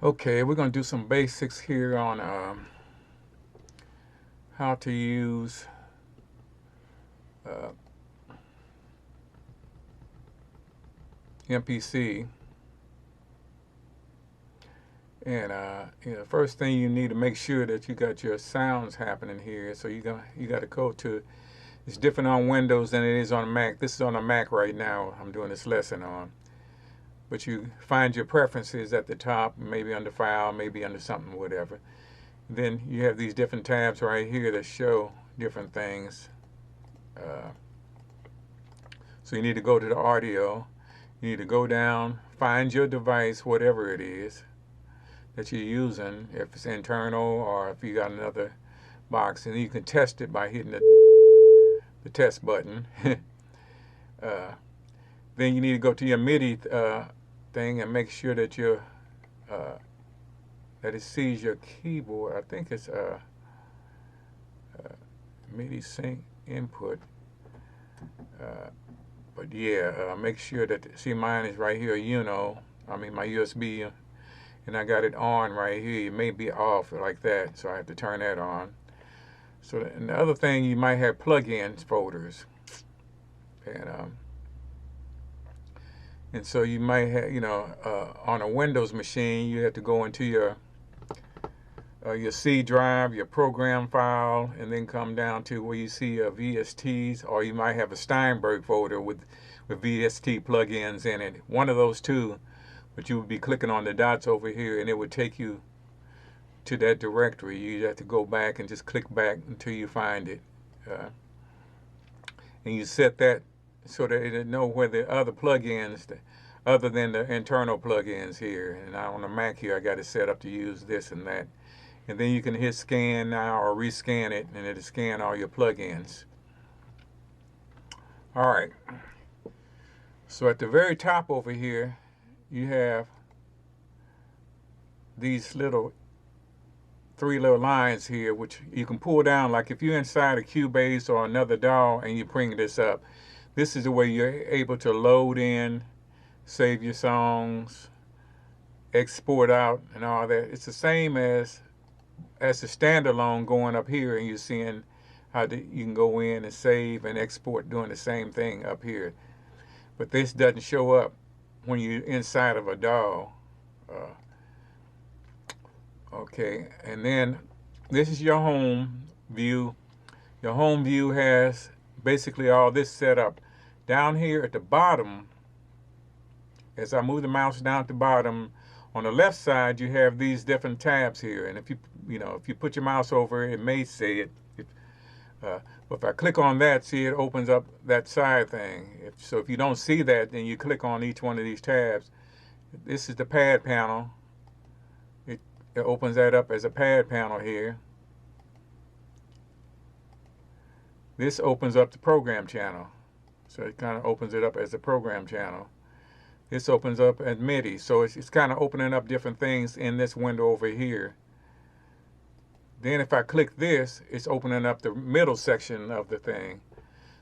Okay, we're going to do some basics here on how to use uh, MPC. And first thing you need to make sure that you got your sounds happening here. So you got to go to. It's different on Windows than it is on Mac. This is on a Mac right now. I'm doing this lesson on. But you find your preferences at the top, maybe under File, maybe under something, whatever. Then you have these different tabs right here that show different things. So you need to go to the audio. You need to go down, find your device, whatever it is that you're using, if it's internal or if you got another box, and you can test it by hitting the test button. Then you need to go to your MIDI thing and make sure that that it sees your keyboard. I think it's MIDI sync input. But yeah, make sure that, see, mine is right here, my USB, and I got it on right here. It may be off like that, so I have to turn that on. So, and the other thing, you might have plugins folders, and so you might have, on a Windows machine, you have to go into your C drive, your program file, and then come down to where you see VSTs, or you might have a Steinberg folder with VST plugins in it. One of those two, but you would be clicking on the dots over here, and it would take you to that directory. You have to go back and just click back until you find it. And you set that so that it'll know where the other plugins, other than the internal plugins here. And on the Mac here, I got it set up to use this and that. And then you can hit scan now or rescan it, and it'll scan all your plugins. All right. So at the very top over here, you have these three little lines here, which you can pull down. Like if you're inside a Cubase or another DAW and you bring this up, this is the way you're able to load in, save your songs, export out, and all that. It's the same as the standalone going up here, and you're seeing how you can go in and save and export doing the same thing up here. But this doesn't show up when you're inside of a DAW. Okay, and then this is your home view. Your home view has basically all this set up. Down here at the bottom, as I move the mouse down at the bottom, on the left side you have these different tabs here, and if you put your mouse over it, it may say it. But if I click on that, see, it opens up that side thing. So if you don't see that, then you click on each one of these tabs. This is the pad panel. It opens that up as a pad panel here. This opens up the program channel. So it kind of opens it up as a program channel. This opens up as MIDI. So it's kind of opening up different things in this window over here. Then if I click this, it's opening up the middle section of the thing.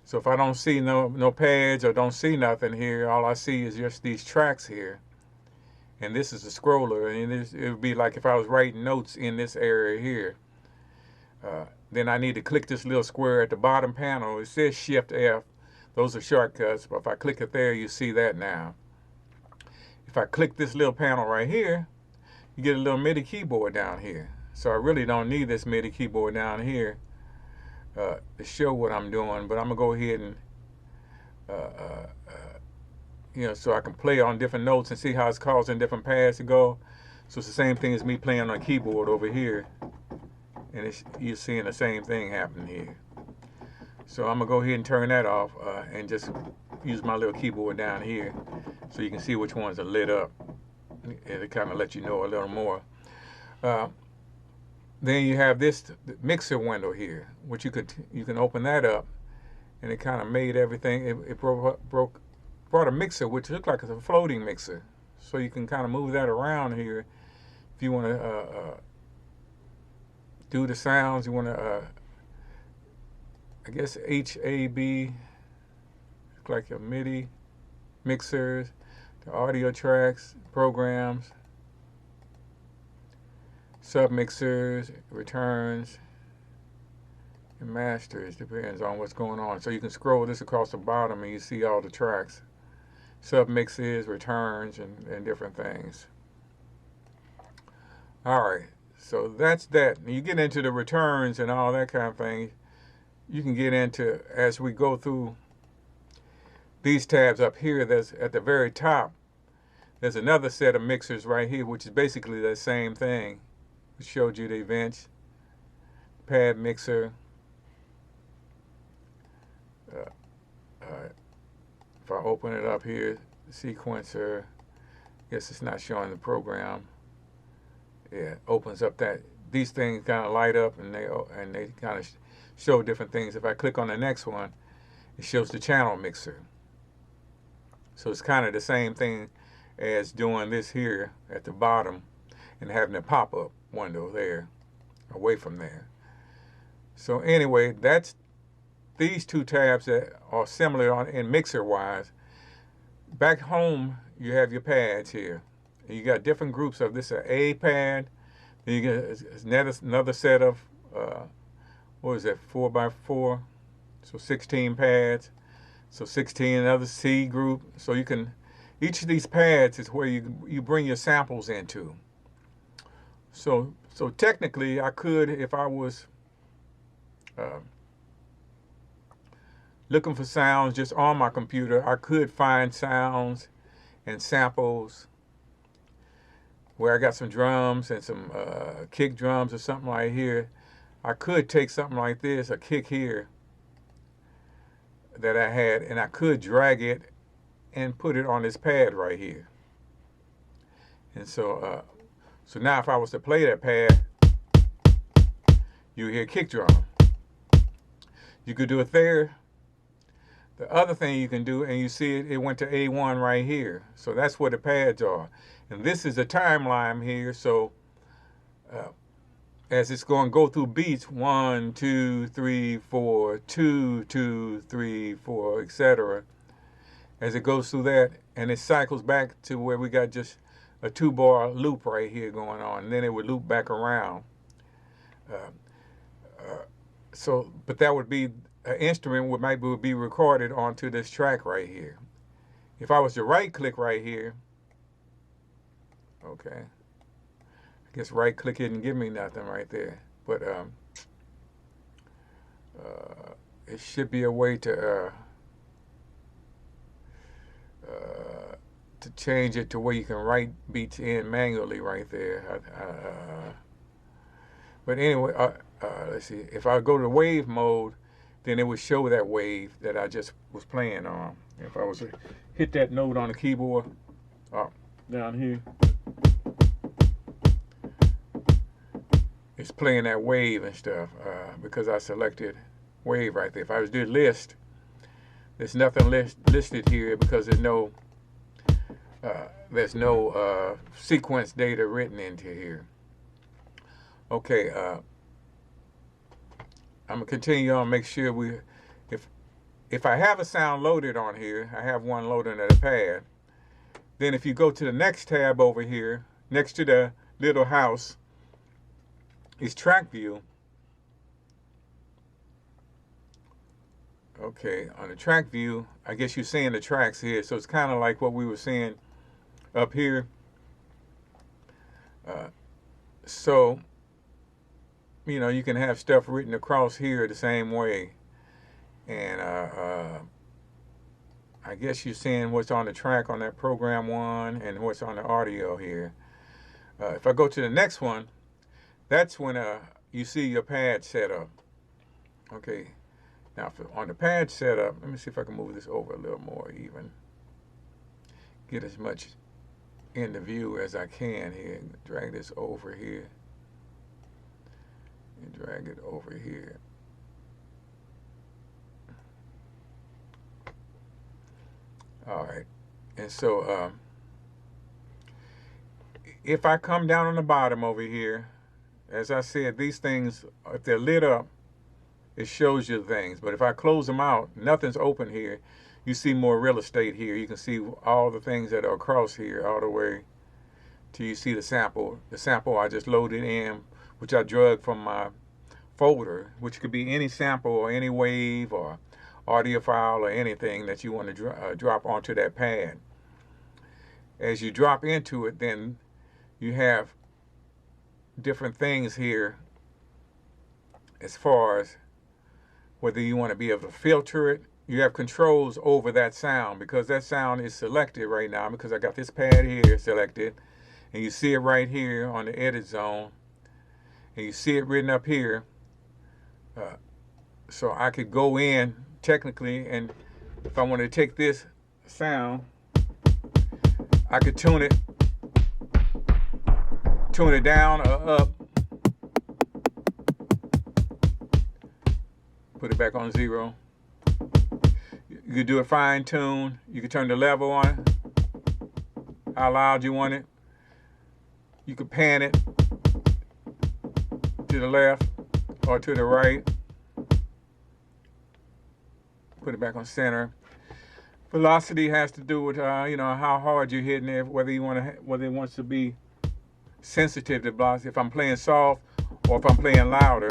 So if I don't see no pads or don't see nothing here, all I see is just these tracks here. And this is a scroller, and it would be like if I was writing notes in this area here. Then I need to click this little square at the bottom panel. It says Shift F. Those are shortcuts, but if I click it there, you see that now. If I click this little panel right here, you get a little MIDI keyboard down here. So I really don't need this MIDI keyboard down here to show what I'm doing, but I'm gonna go ahead and so I can play on different notes and see how it's causing different pads to go. So it's the same thing as me playing on a keyboard over here, and you're seeing the same thing happening here. So I'm gonna go ahead and turn that off and just use my little keyboard down here so you can see which ones are lit up. It'll kind of let you know a little more. Then you have this mixer window here, which you can open that up, and it kind of made everything. It brought a mixer which looked like it's a floating mixer, so you can kind of move that around here if you want to do the sounds. You want to I guess HAB, like your MIDI mixers, the audio tracks, programs. submixers, returns, and masters. Depends on what's going on. So you can scroll this across the bottom and you see all the tracks. Submixes, returns, and different things. Alright, so that's that. When you get into the returns and all that kind of thing, you can get into, as we go through these tabs up here, there's at the very top, there's another set of mixers right here, which is basically the same thing. We showed you the events, pad mixer. If I open it up here, sequencer, guess it's not showing the program. Yeah, opens up that, these things kind of light up and they kind of show different things. If I click on the next one, it shows the channel mixer. So it's kind of the same thing as doing this here at the bottom and having a pop-up window there, away from there. So anyway, that's these two tabs that are similar in mixer-wise. Back home, you have your pads here. And you got different groups of this, an A pad. Then you get another set of, what is that, 4x4? So 16 pads. So 16, another C group. So you can, each of these pads is where you bring your samples into. So technically, I could, if I was looking for sounds just on my computer, I could find sounds and samples where I got some drums and some kick drums or something right here. I could take something like this, a kick here that I had, and I could drag it and put it on this pad right here. And so now if I was to play that pad, you hear kick drum. You could do it there. The other thing you can do, and you see it went to A1 right here. So that's where the pads are. And this is the timeline here. So as it's going to go through beats, 1, 2, 3, 4, 2, 2, 3, 4, etc. As it goes through that, and it cycles back to where we got just a 2-bar loop right here going on, and then it would loop back around. But that would be an instrument would be recorded onto this track right here. If I was to right click right here, okay, I guess right click didn't give me nothing right there, but it should be a way to change it to where you can write beats in manually right there. But anyway, let's see. If I go to wave mode, then it would show that wave that I just was playing on. If I was to hit that note on the keyboard, down here, it's playing that wave and stuff because I selected wave right there. If I was to do list, there's nothing listed here because there's no sequence data written into here. Okay, I'm gonna continue on. Make sure if I have a sound loaded on here, I have one loaded at a pad. Then if you go to the next tab over here, next to the little house, is track view. Okay, on the track view, I guess you're seeing the tracks here, so it's kind of like what we were seeing up here. So, you know, you can have stuff written across here the same way. And I guess you're seeing what's on the track on that program one and what's on the audio here. If I go to the next one, that's when you see your pad set up. Okay, now on the pad setup, let me see if I can move this over a little more even. Get as much in the view as I can here. Drag this over here. And drag it over here. All right, and so if I come down on the bottom over here, as I said, these things, if they're lit up, it shows you things. But if I close them out, nothing's open here. You see more real estate here. You can see all the things that are across here all the way till you see the sample. The sample I just loaded in which I drug from my folder, which could be any sample or any wave or audio file or anything that you want to drop onto that pad. As you drop into it, then you have different things here as far as whether you want to be able to filter it. You have controls over that sound because that sound is selected right now because I got this pad here selected, and you see it right here on the edit zone, and you see it written up here. So I could go in technically, and if I want to take this sound, I could tune it down or up, put it back on 0. You could do a fine tune. You could turn the level on, how loud you want it. You could pan it to the left or to the right. Put it back on center. Velocity has to do with how hard you're hitting it, whether it wants to be sensitive to velocity. If I'm playing soft or if I'm playing louder.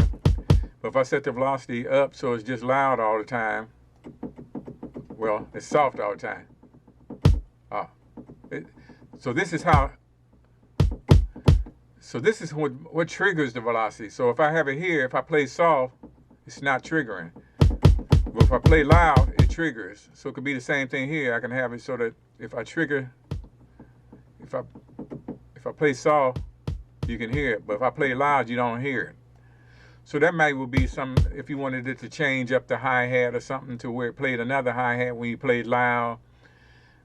But if I set the velocity up so it's just loud all the time, well, it's soft all the time. So this is what triggers the velocity. So if I have it here, if I play soft, it's not triggering. But if I play loud, it triggers. So it could be the same thing here. I can have it so that if I trigger, if I play soft, you can hear it. But if I play loud, you don't hear it. So that might be some, if you wanted it to change up the hi-hat or something to where it played another hi-hat when you played loud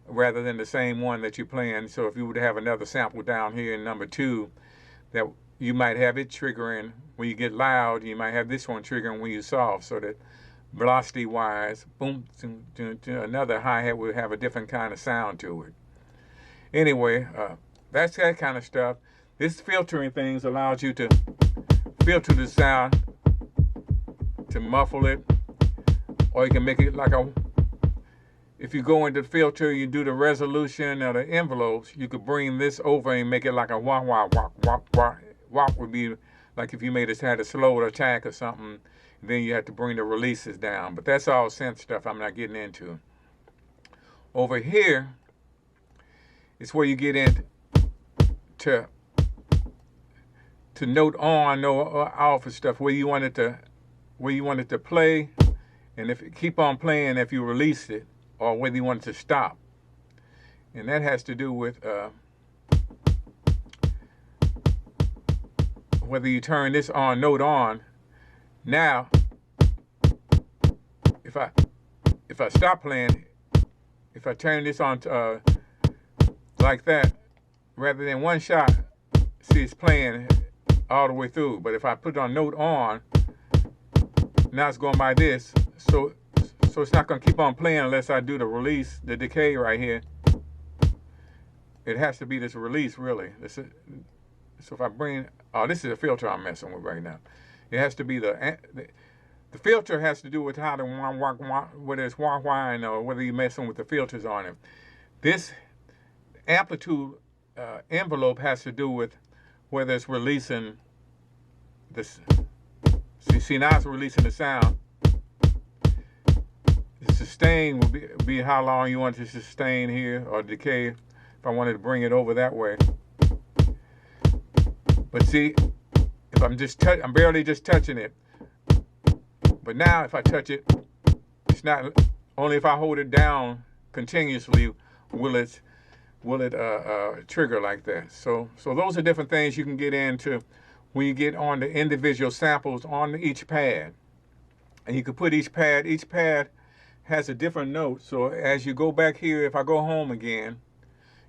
rather than the same one that you're playing. So if you would have another sample down here in number 2, that you might have it triggering when you get loud, you might have this one triggering when you soft, so that velocity-wise, boom, another hi-hat would have a different kind of sound to it. Anyway, that's that kind of stuff. This filtering things allows you to filter the sound, to muffle it, or you can make it like if you go into filter, you do the resolution or the envelopes, you could bring this over and make it like a wah wah wah wah wah. Wah would be like if you had a slow attack or something, then you have to bring the releases down. But that's all synth stuff I'm not getting into. Over here is where you get into note on, note off and stuff, where you want it to play, and if it keep on playing if you release it, or whether you want it to stop. And that has to do with whether you turn this on, note on. Now, if I stop playing, if I turn this on like that, rather than one shot, see it's playing all the way through. But if I put on note on, now it's going by this. So it's not going to keep on playing unless I do the release, the decay right here. It has to be this release, really. So if I bring, this is a filter I'm messing with right now. It has to be the filter has to do with how whether it's wah-wah or whether you're messing with the filters on it. This amplitude envelope has to do with whether it's releasing this. See now it's releasing the sound. The sustain will be how long you want to sustain here, or decay if I wanted to bring it over that way. But see, if I'm barely just touching it. But now if I touch it, it's not, only if I hold it down continuously will it trigger like that. So those are different things you can get into when you get on the individual samples on each pad. And you can put each pad has a different note. So as you go back here, if I go home again,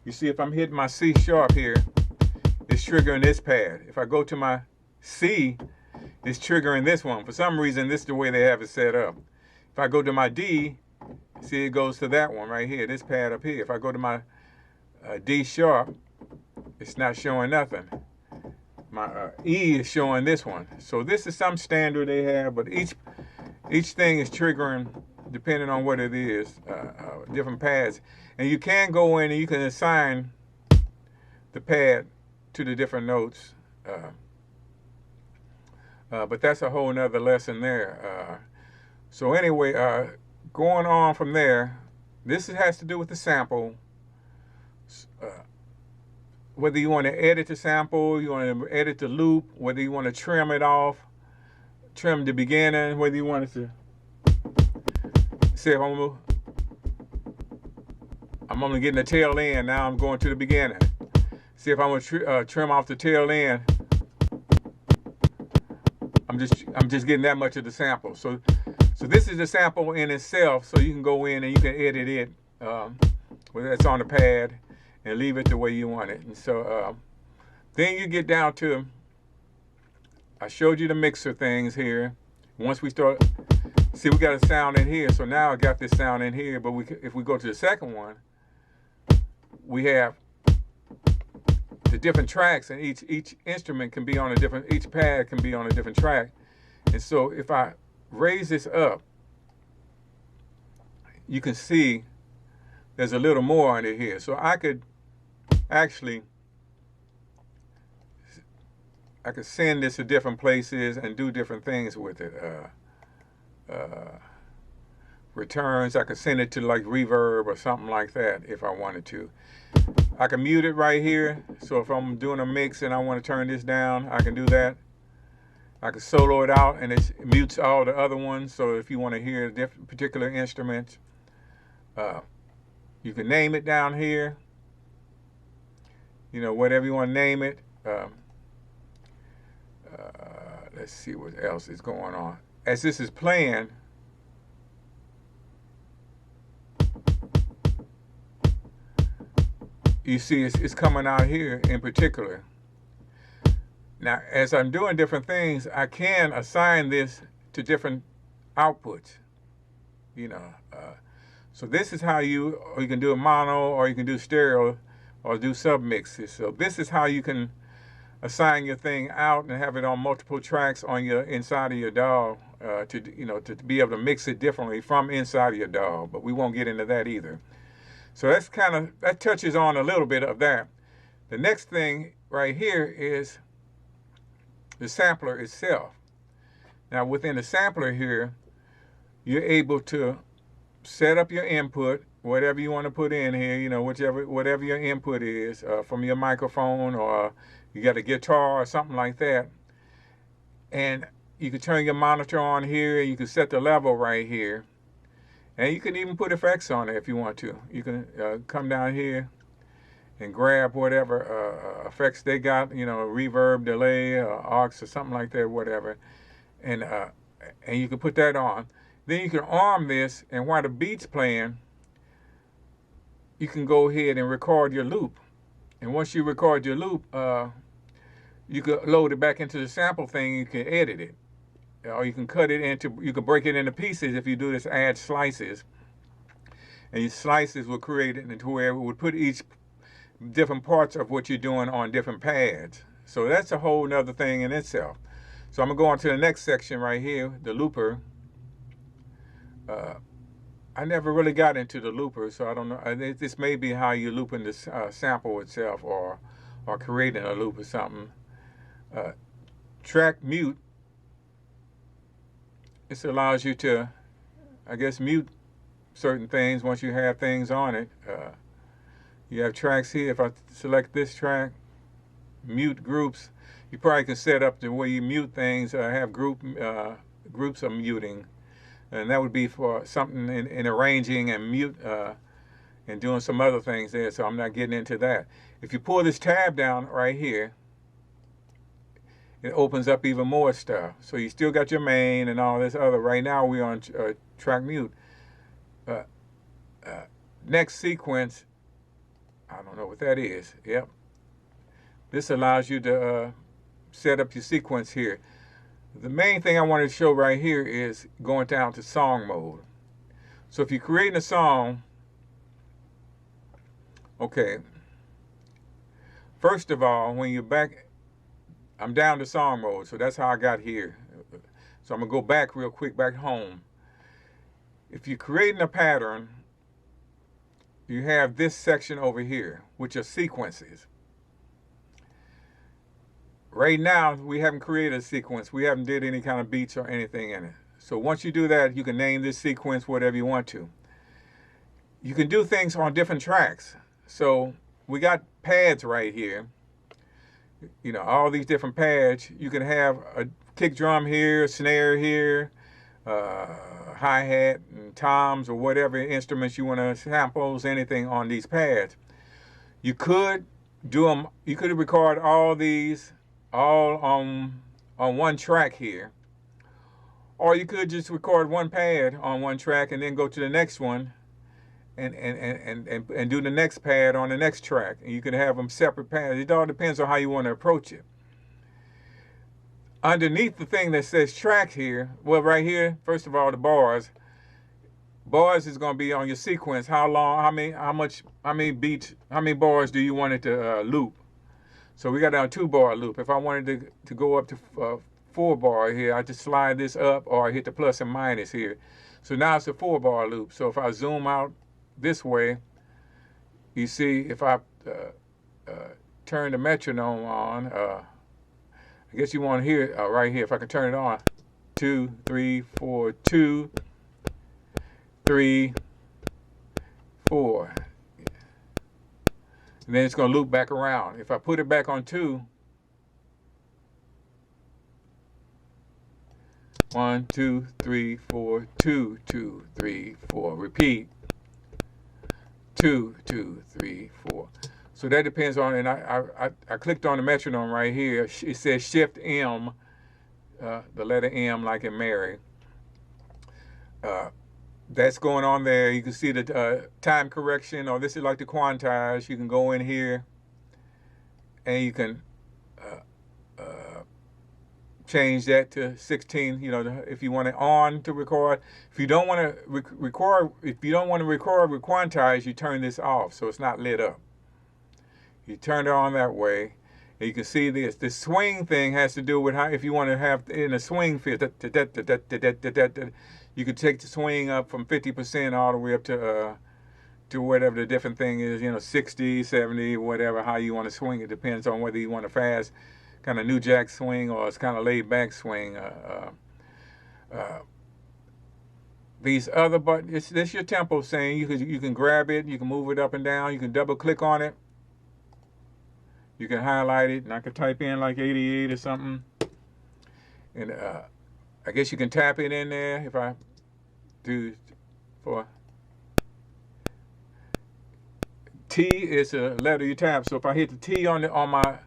you see if I'm hitting my C sharp here, it's triggering this pad. If I go to my C, it's triggering this one. For some reason, this is the way they have it set up. If I go to my D, see it goes to that one right here, this pad up here. If I go to my D sharp, it's not showing nothing. My E is showing this one. So this is some standard they have, but each thing is triggering depending on what it is, different pads. And you can go in and you can assign the pad to the different notes. But that's a whole nother lesson there. So anyway, going on from there, this has to do with the sample. Uh, Whether you want to edit the sample, you want to edit the loop, whether you want to trim it off, trim the beginning, whether you want it to say if I'm only getting the tail end, now I'm going to the beginning. See if I want to trim off the tail end, I'm just getting that much of the sample. So this is the sample in itself, so you can go in and you can edit it, whether it's on the pad, and leave it the way you want it. And so then you get down to, I showed you the mixer things here. Once we start, see we got a sound in here, so now I got this sound in here, but if we go to the second one, we have the different tracks, and each instrument can be on a different, each pad can be on a different track. And so if I raise this up, you can see there's a little more under here. So I could actually, I could send this to different places and do different things with it. Returns, I could send it to like reverb or something like that if I wanted to. I can mute it right here. So if I'm doing a mix and I want to turn this down, I can do that. I can solo it out and it mutes all the other ones. So if you want to hear different particular instruments, you can name it down here. You know, whatever you want to name it. Let's see what else is going on. As this is playing, you see it's coming out here in particular. Now, as I'm doing different things, I can assign this to different outputs, you know. So this is how you can do a mono, or you can do stereo, or do submixes. So this is how you can assign your thing out and have it on multiple tracks on your inside of your DAW to be able to mix it differently from inside of your DAW. But we won't get into that either. So that touches on a little bit of that. The next thing right here is the sampler itself. Now within the sampler here, you're able to set up your input, whatever you want to put in here, you know, whatever your input is, from your microphone, or you got a guitar or something like that. And you can turn your monitor on here, and you can set the level right here. And you can even put effects on it if you want to. You can come down here and grab whatever effects they got, you know, reverb, delay, aux, or something like that, whatever. And you can put that on. Then you can arm this, and while the beat's playing, you can go ahead and record your loop. And once you record your loop, you can load it back into the sample thing. You can edit it. Or you can cut it into, you can break it into pieces if you do this add slices. And your slices will create it into where it would put each different parts of what you're doing on different pads. So that's a whole nother thing in itself. So I'm going to go on to the next section right here, the looper. I never really got into the looper, so I don't know. This may be how you're looping this sample itself, or creating a loop or something. Track mute. This allows you to, I guess, mute certain things once you have things on it. You have tracks here. If I select this track, mute groups, you probably can set up the way you mute things, have groups of muting. And that would be for something in arranging and mute and doing some other things there, so I'm not getting into that. If you pull this tab down right here, it opens up even more stuff. So you still got your main and all this other. Right now we're on track mute. Next sequence, I don't know what that is. Yep. This allows you to set up your sequence here. The main thing I wanted to show right here is going down to song mode. So if you're creating a song, okay, first of all, when you're back, I'm down to song mode, so that's how I got here. So I'm going to go back real quick, back home. If you're creating a pattern, you have this section over here, which are sequences. right now we haven't created a sequence. We haven't did any kind of beats or anything in it. So once you do that, you can name this sequence whatever you want to. You can do things on different tracks. So we got pads right here. You know, all these different pads. You can have a kick drum here, snare here, hi-hat and toms or whatever instruments you want to samples, anything on these pads. You could do them, you could record all these all on one track here. Or you could just record one pad on one track and then go to the next one and do the next pad on the next track. And you can have them separate pads. It all depends on how you want to approach it. Underneath the thing that says track here, well, right here, first of all, the bars. Bars is going to be on your sequence. How long, how many beats, how many bars do you want it to loop? So we got a 2-bar loop. If I wanted to go up to 4-bar here, I just slide this up or I hit the plus and minus here. So now it's a 4-bar loop. So if I zoom out this way, you see if I turn the metronome on, I guess you want to hear it right here. If I can turn it on, 2, 3, 4, 2, 3, 4. And then it's going to loop back around. If I put it back on 2, 1, 2, 3, 4, 2, 2, 3, 4. Repeat. 2, 2, 3, 4. So that depends on, and I clicked on the metronome right here. It says Shift M, the letter M like in Mary. That's going on there. You can see the time correction, or this is like the quantize. You can go in here and you can change that to 16, you know, if you want it on to record. If you don't want to record, if you don't want to record with quantize, you turn this off so it's not lit up. You turn it on that way. And you can see this. The swing thing has to do with how, if you want to have in a swing field, you could take the swing up from 50% all the way up to whatever the different thing is, you know, 60, 70, whatever, how you want to swing. It depends on whether you want a fast kind of new jack swing or it's kind of laid back swing. These other buttons, this your tempo saying you can grab it, you can move it up and down, you can double click on it, you can highlight it, and I could type in like 88 or something, and I guess you can tap it in there if I do for T is a letter you tap. So if I hit the T on my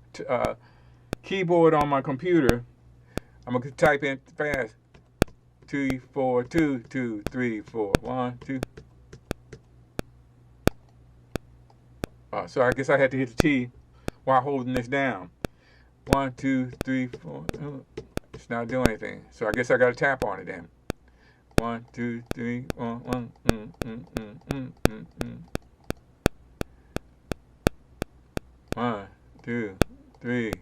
keyboard on my computer, I'm gonna type in fast. 2, 4, 2, 2, 3, 4, 1, 2. So I guess I had to hit the T while holding this down. 1, 2, 3, 4. It's not doing anything. So I guess I got to tap on it then. 1, 2, 3, 1, 1, 2, 3,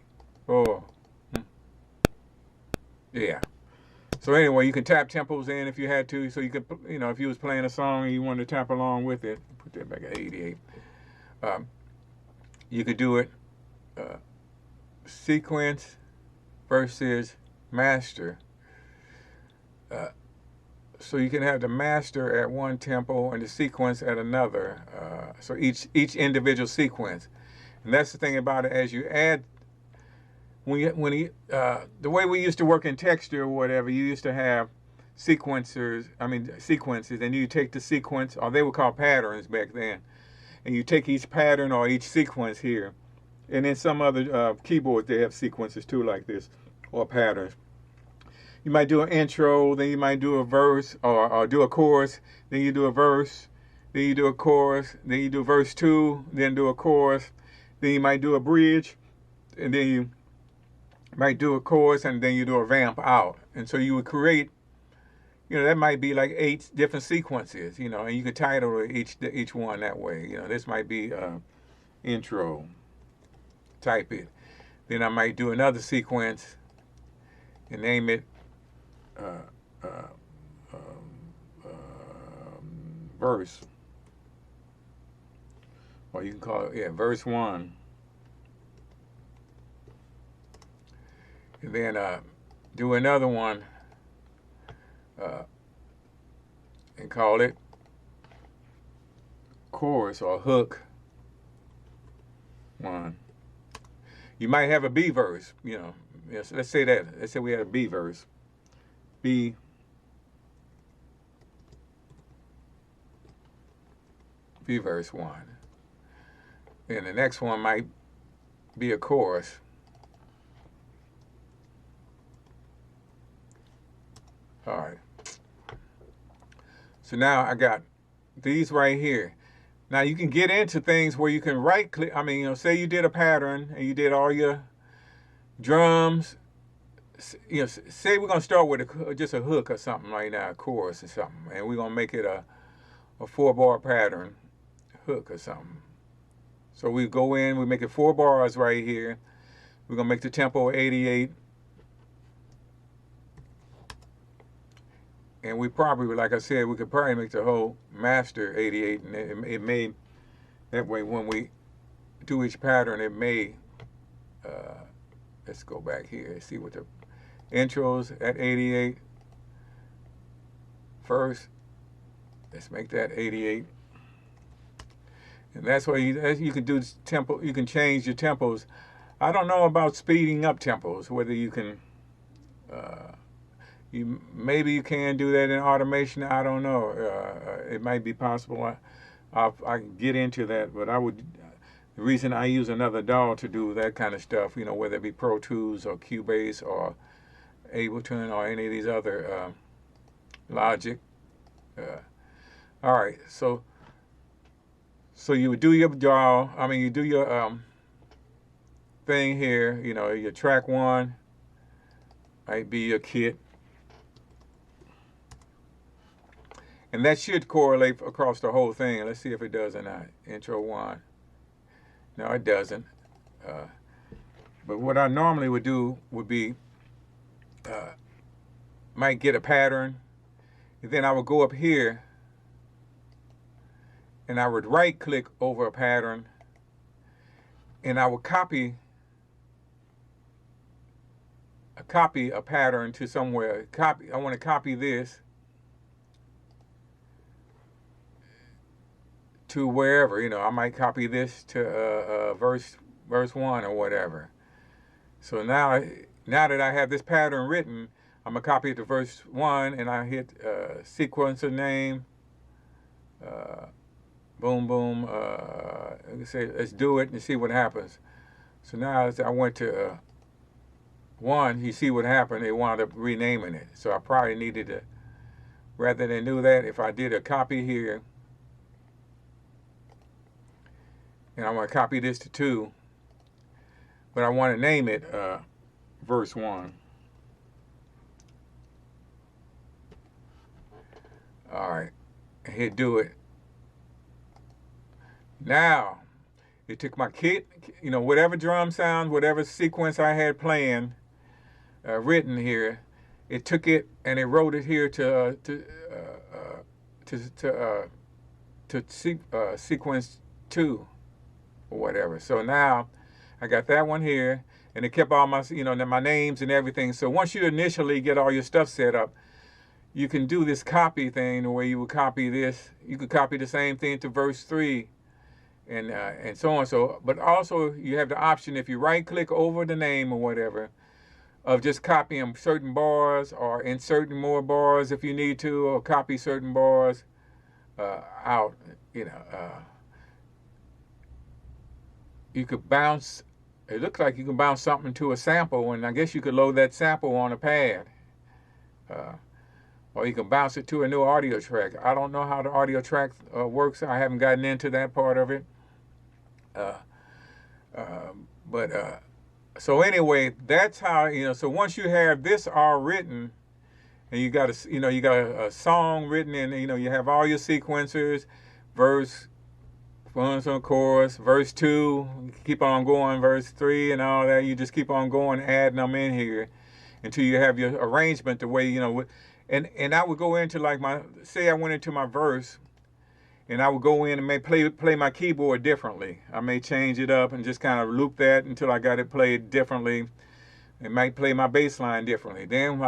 4. Yeah. So anyway, you can tap tempos in if you had to. So you could, you know, if you was playing a song and you wanted to tap along with it, put that back at 88. You could do it sequence versus master. So you can have the master at one tempo and the sequence at another. So each individual sequence. And that's the thing about it. As you add, the way we used to work in texture or whatever, you used to have sequences, and you take the sequence, or they were called patterns back then, and you take each pattern or each sequence here, and then some other keyboards, they have sequences too like this, or patterns. You might do an intro, then you might do a verse, or do a chorus, then you do a verse, then you do a chorus, then you do verse 2, then do a chorus, then you might do a bridge, and then you might do a chorus, and then you do a vamp out. And so you would create, you know, that might be like 8 different sequences, you know, and you could title each one that way. You know, this might be intro, type it. Then I might do another sequence and name it verse. Or you can call it, verse 1. and then do another one and call it chorus or hook 1. You might have a B verse, you know. Yes, let's say that. Let's say we had a B verse. B verse 1. And the next one might be a chorus. All right. So now I got these right here. Now you can get into things where you can right click. I mean, you know, say you did a pattern and you did all your drums. You know, say we're gonna start with just a hook or something right now, a chorus or something, and we're gonna make it a 4-bar pattern hook or something. So we go in, we make it 4 bars right here. We're gonna make the tempo 88. And we probably, like I said, we could probably make the whole master 88, and it may, that way when we do each pattern, it may, let's go back here and see what the intros at 88. First, let's make that 88. And that's why you can do tempo, you can change your tempos. I don't know about speeding up tempos, whether you can, maybe you can do that in automation. I don't know. It might be possible. I can get into that, but the reason I use another DAW to do that kind of stuff, you know, whether it be Pro Tools or Cubase or Ableton or any of these other Logic. All right, so you would do your DAW. I mean, you do your thing here. You know, your track 1 might be your kit. And that should correlate across the whole thing. Let's see if it does or not. Intro 1. No, it doesn't. But what I normally would do would be, might get a pattern. And then I would go up here and I would right click over a pattern and I would copy a pattern to somewhere. I want to copy this to wherever, you know. I might copy this to verse 1 or whatever. So now that I have this pattern written, I'm gonna copy it to verse 1, and I hit sequencer name, boom boom. Let's do it and see what happens. So now as I went to 1, you see what happened. They wound up renaming it. So I probably needed to, rather than do that, if I did a copy here, and I want to copy this to 2, but I want to name it verse 1. All right, hit do it. Now, it took my kit, you know, whatever drum sound, whatever sequence I had playing, written here, it took it and it wrote it here to sequence 2. Or whatever. So now I got that one here, and it kept all my, you know, my names and everything. So once you initially get all your stuff set up, you can do this copy thing the way you would copy this. You could copy the same thing to verse 3, and so on. So, but also you have the option, if you right click over the name or whatever, of just copying certain bars or inserting more bars if you need to, or copy certain bars out. You know. You could bounce, it looks like you can bounce something to a sample, and I guess you could load that sample on a pad. Or you can bounce it to a new audio track. I don't know how the audio track works. I haven't gotten into that part of it. So anyway, that's how, you know, so once you have this all written, and you got a song written, and, you know, you have all your sequencers, verse 1, so chorus, verse 2, keep on going, verse 3 and all that. You just keep on going, adding them in here until you have your arrangement the way, you know. And I would go into, like, say I went into my verse, and I would go in and may play my keyboard differently. I may change it up and just kind of loop that until I got it played differently. It might play my bass line differently. Then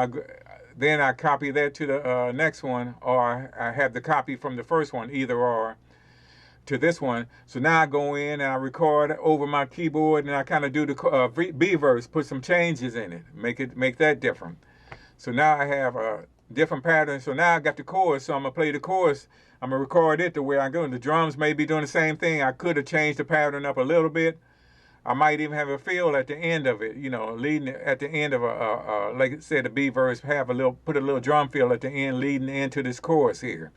I copy that to the next one, or I have the copy from the first one, either or, to this one. So now I go in and I record over my keyboard, and I kind of do the B verse, put some changes in it, make that different. So now I have a different pattern. So now I got the chorus. So I'm gonna play the chorus. I'm gonna record it the way I go. The drums may be doing the same thing. I could have changed the pattern up a little bit. I might even have a feel at the end of it, leading at the end of like I said, the B verse, put a little drum feel at the end, leading into this chorus here.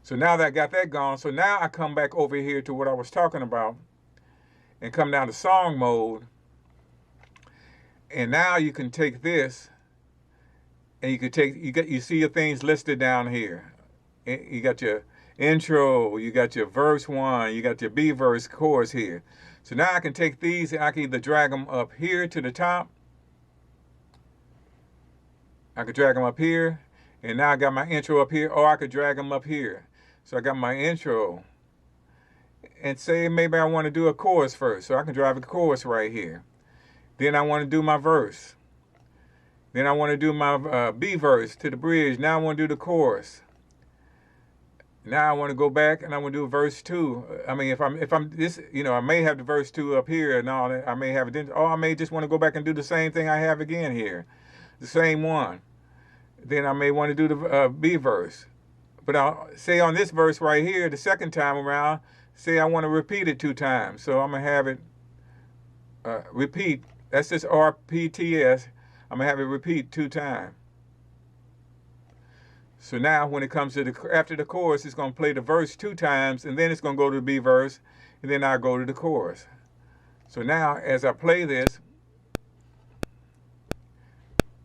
So now that I got that gone, so now I come back over here to what I was talking about, and come down to song mode. And now you can take this, and you see your things listed down here. You got your intro, you got your verse 1, you got your B verse chorus here. So now I can take these and I can either drag them up here to the top. I could drag them up here, and now I got my intro up here, or I could drag them up here. So I got my intro, and say maybe I want to do a chorus first, so I can drag a chorus right here. Then I want to do my verse. Then I want to do my B verse to the bridge. Now I want to do the chorus. Now I want to go back and I want to do verse 2. I mean, if I'm this, I may have the verse 2 up here and all that. I may have it, or I may just want to go back and do the same thing I have again here, the same one. Then I may want to do the B verse. But I'll say on this verse right here, the second time around, say I want to repeat it 2 times. So I'm gonna have it repeat. That's just RPTS. I'm gonna have it repeat 2 times. So now when it comes to after the chorus, it's going to play the verse 2 times, and then it's going to go to the B verse, and then I'll go to the chorus. So now as I play this,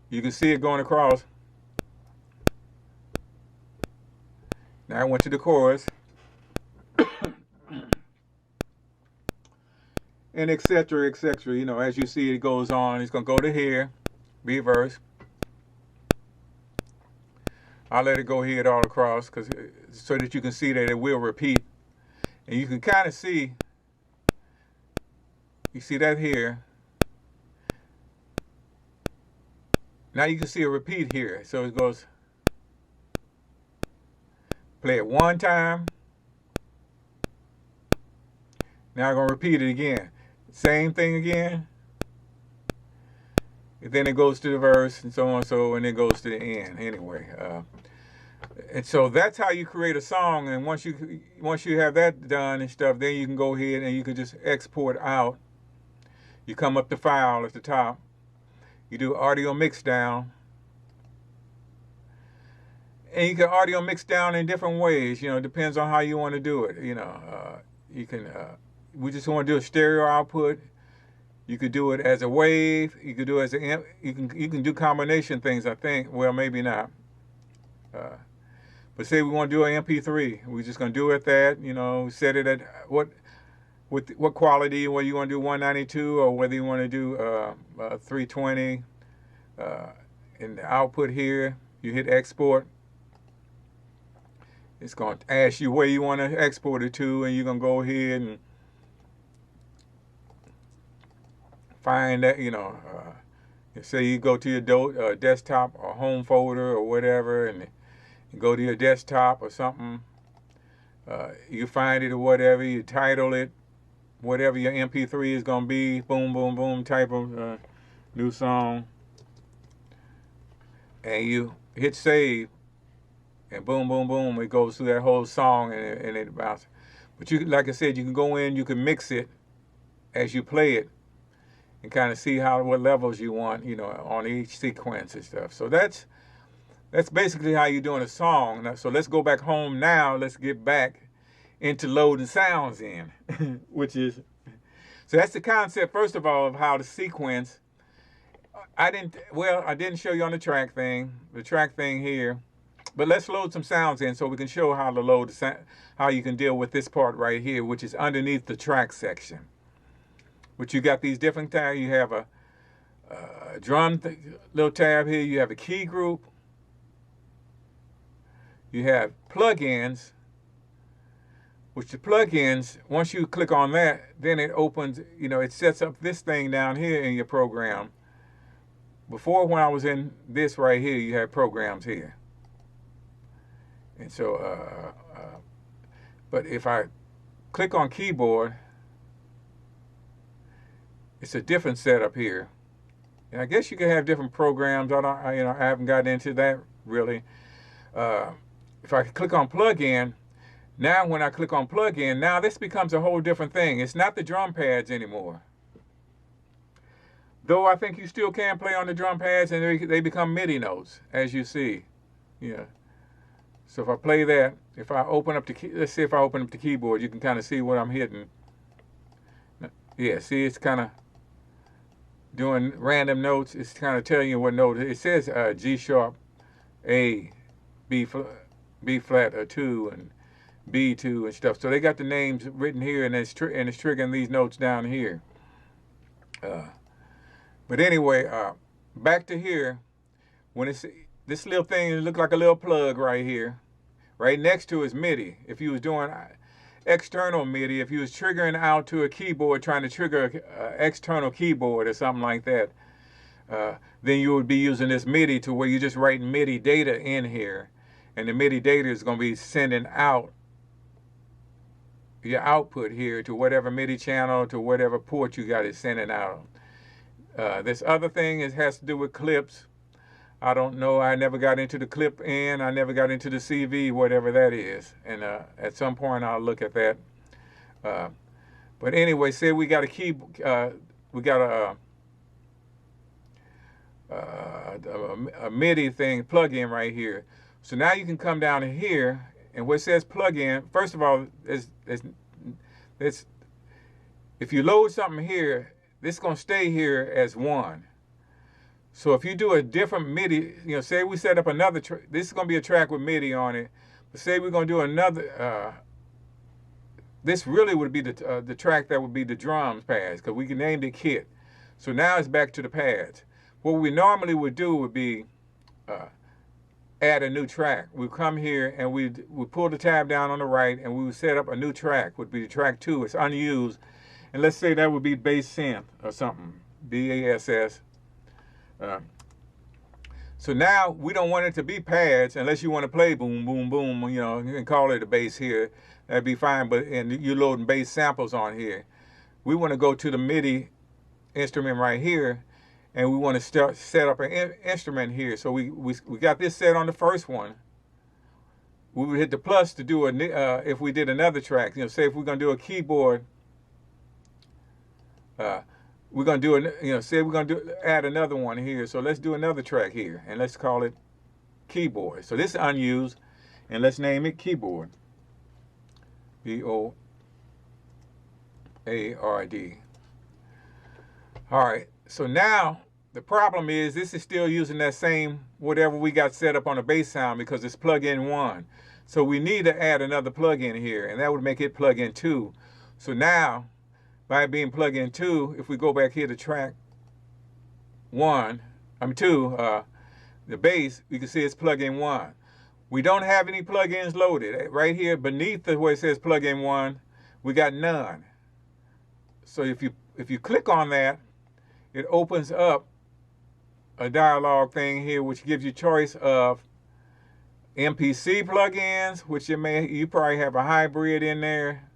you can see it going across. Now I went to the chorus, and etc., etc. As you see it goes on, it's going to go to here, B verse. I'll let it go here all across so that you can see that it will repeat. And you can kind of see, you see that here. Now you can see a repeat here. So it goes, play it 1 time. Now I'm going to repeat it again. Same thing again. And then it goes to the verse and so on, and it goes to the end anyway. And so that's how you create a song. And once you have that done and stuff, then you can go ahead and you can just export out. You come up to File at the top. You do audio mix down. And you can audio mix down in different ways. It depends on how you want to do it. You can. We just want to do a stereo output. You could do it as a wave. You could do it as you can do combination things. I think. Well, maybe not. But say we want to do an MP3, we're just going to do it that. Set it at what quality. Whether you want to do 192 or whether you want to do 320. In the output here, you hit export. It's going to ask you where you want to export it to, and you're going to go ahead and find that, say you go to your desktop or home folder or whatever, and you go to your desktop or something. You find it or whatever, you title it, whatever your MP3 is going to be, boom, boom, boom, type of new song. And you hit save, and boom, boom, boom, it goes through that whole song, and it bounces. But you, like I said, you can go in, you can mix it as you play it, and kind of see what levels you want, on each sequence and stuff. So that's basically how you're doing a song. So let's go back home now. Let's get back into loading sounds in, so that's the concept, first of all, of how to sequence. I didn't show you on the track thing here, but let's load some sounds in so we can show how to load how you can deal with this part right here, which is underneath the track section. But you got these different tabs. You have a drum little tab here. You have a key group. You have plugins, which the plugins, once you click on that, then it opens, it sets up this thing down here in your program, before, when I was in this right here, you had programs here. And so, but if I click on keyboard, it's a different setup here. And I guess you can have different programs. I haven't gotten into that really. If I click on plugin, now when I click on plugin, now this becomes a whole different thing. It's not the drum pads anymore. Though I think you still can play on the drum pads, and they become MIDI notes, as you see. Yeah. So if I play that, if I open up the key, let's see if I open up the keyboard, you can kind of see what I'm hitting. Yeah, see, it's kind of doing random notes. It's kind of telling you what note. It says G sharp, A, B flat 2, and B2 and stuff. So they got the names written here, and it's triggering these notes down here. But anyway, back to here. When it's this little thing, it looks like a little plug right here. Right next to is MIDI. If you was doing external MIDI, if you was triggering out to a keyboard, trying to trigger an external keyboard or something like that, then you would be using this MIDI to where you just write MIDI data in here. And the MIDI data is going to be sending out your output here to whatever MIDI channel, to whatever port you got it sending out. This other thing has to do with clips. I don't know. I never got into the clip in. I never got into the CV, whatever that is. And at some point, I'll look at that. But anyway, say we got we got a MIDI thing plug-in right here. So now you can come down to here, and where it says plug-in, first of all, if you load something here, this is going to stay here as one. So if you do a different MIDI, say we set up another track, this is going to be a track with MIDI on it, but say we're going to do another, this really would be the track that would be the drums pads, because we can name it kit. So now it's back to the pads. What we normally would do would be add a new track. We come here and we pull the tab down on the right, and we would set up a new track, would be the track 2. It's unused. And let's say that would be bass synth or something, BASS. So now we don't want it to be pads unless you want to play boom, boom, boom, you can call it a bass here. That'd be fine, and you're loading bass samples on here. We want to go to the MIDI instrument right here, and we want to set up an instrument here. So we got this set on the first one. We would hit the plus to do if we did another track. Say if we're going to do a keyboard, we're going to do, say we're going to add another one here. So let's do another track here, and let's call it keyboard. So this is unused, and let's name it keyboard. B-O-A-R-D. All right, so now the problem is this is still using that same whatever we got set up on the bass sound because it's plug-in 1. So we need to add another plug-in here, and that would make it plug-in 2. So now, by being plug-in 2, if we go back here to track 2, the bass, you can see it's plug-in 1. We don't have any plugins loaded. Right here beneath where it says plug-in 1, we got none. So if you click on that, it opens up a dialog thing here which gives you choice of MPC plugins, which you probably have a hybrid in there.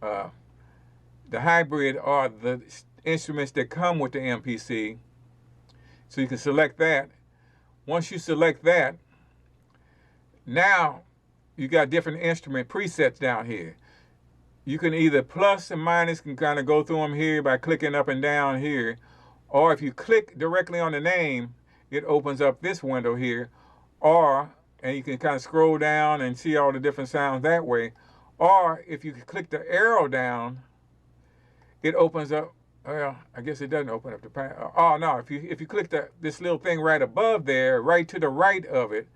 The hybrid are the instruments that come with the MPC. So you can select that. Once you select that, now you got different instrument presets down here. You can either plus and minus, can kind of go through them here by clicking up and down here. Or if you click directly on the name, it opens up this window here. And you can kind of scroll down and see all the different sounds that way. Or if you click the arrow down, it opens up, well, I guess it doesn't open up the panel. Oh no, if you click this little thing right above there, right to the right of it,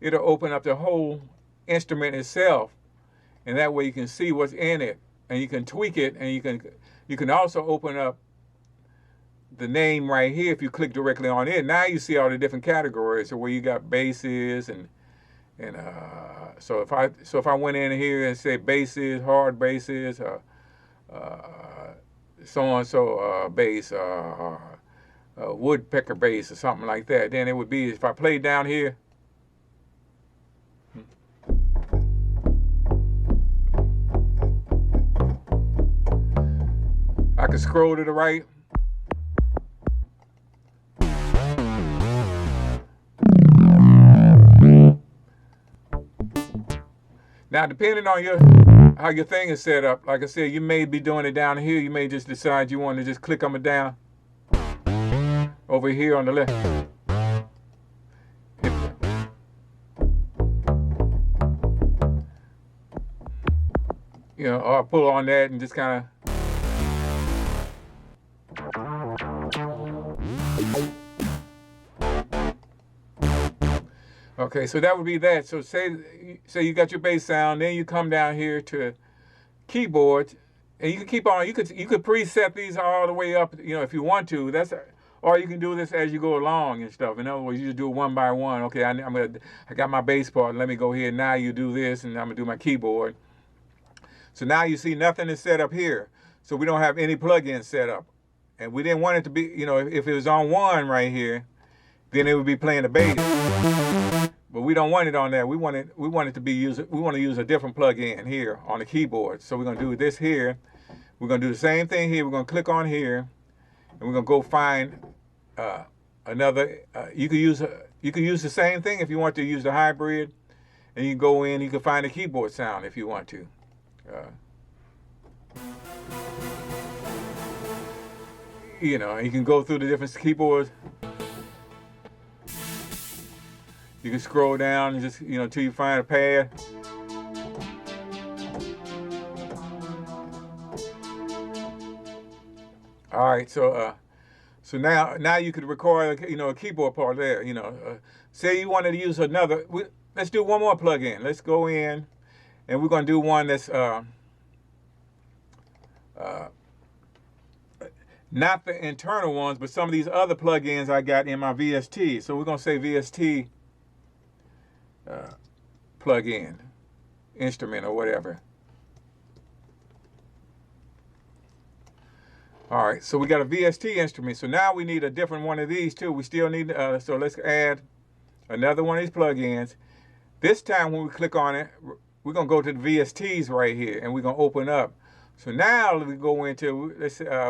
it'll open up the whole instrument itself. And that way you can see what's in it, and you can tweak it, and you can also open up the name right here if you click directly on it. Now you see all the different categories, so where you got basses and so if I went in here and say basses, hard basses, so on, so bass, woodpecker bass or something like that. Then it would be, if I played down here, I could scroll to the right. Now, depending on how your thing is set up, like I said, you may be doing it down here. You may just decide you want to just click them down over here on the left. You know, or pull on that and just kind of. Okay, so that would be that. So say you got your bass sound, then you come down here to keyboard, and you can keep on. You could preset these all the way up, you know, if you want to. Or you can do this as you go along and stuff. In other words, you just do it one by one. Okay, I got my bass part. Let me go here. Now you do this, and I'm gonna do my keyboard. So now you see nothing is set up here. So we don't have any plugins set up, and we didn't want it to be. You know, if it was on one right here, then it would be playing the bass. But we don't want it on there. We want it to be used. We want to use a different plug-in here on the keyboard. So we're gonna do this here. We're gonna do the same thing here. We're gonna click on here, and we're gonna go find another. You could use the same thing if you want to use the hybrid, and you go in. You can find the keyboard sound if you want to. You know, you can go through the different keyboards. You can scroll down and just, you know, till you find a pad. All right, so now you could record, you know, a keyboard part there. You know, say you wanted to use another. Let's do one more plug-in. Let's go in, and we're gonna do one that's not the internal ones, but some of these other plugins I got in my VST. So we're gonna say VST. Plug-in instrument or whatever. All right, so we got a VST instrument. So now we need a different one of these too. We still need, so let's add another one of these plugins. This time when we click on it, we're gonna go to the VSTs right here, and we're gonna open up. So now we go into,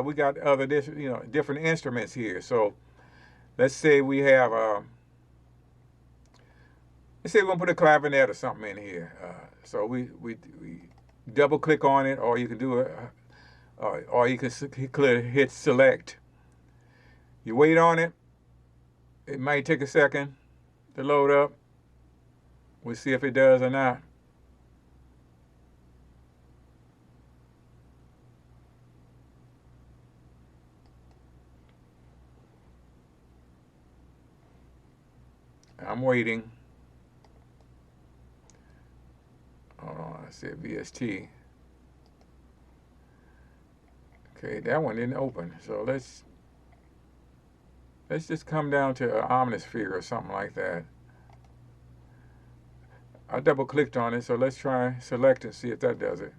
we got other different instruments here. So let's say we have. Let's say we're gonna put a clavinet or something in here. So we double click on it, or you can do it, or you can hit select. You wait on it. It might take a second to load up. We'll see if it does or not. I'm waiting. Hold on, I said VST. Okay, that one didn't open. So let's just come down to an Omnisphere or something like that. I double clicked on it, so let's try select and see if that does it.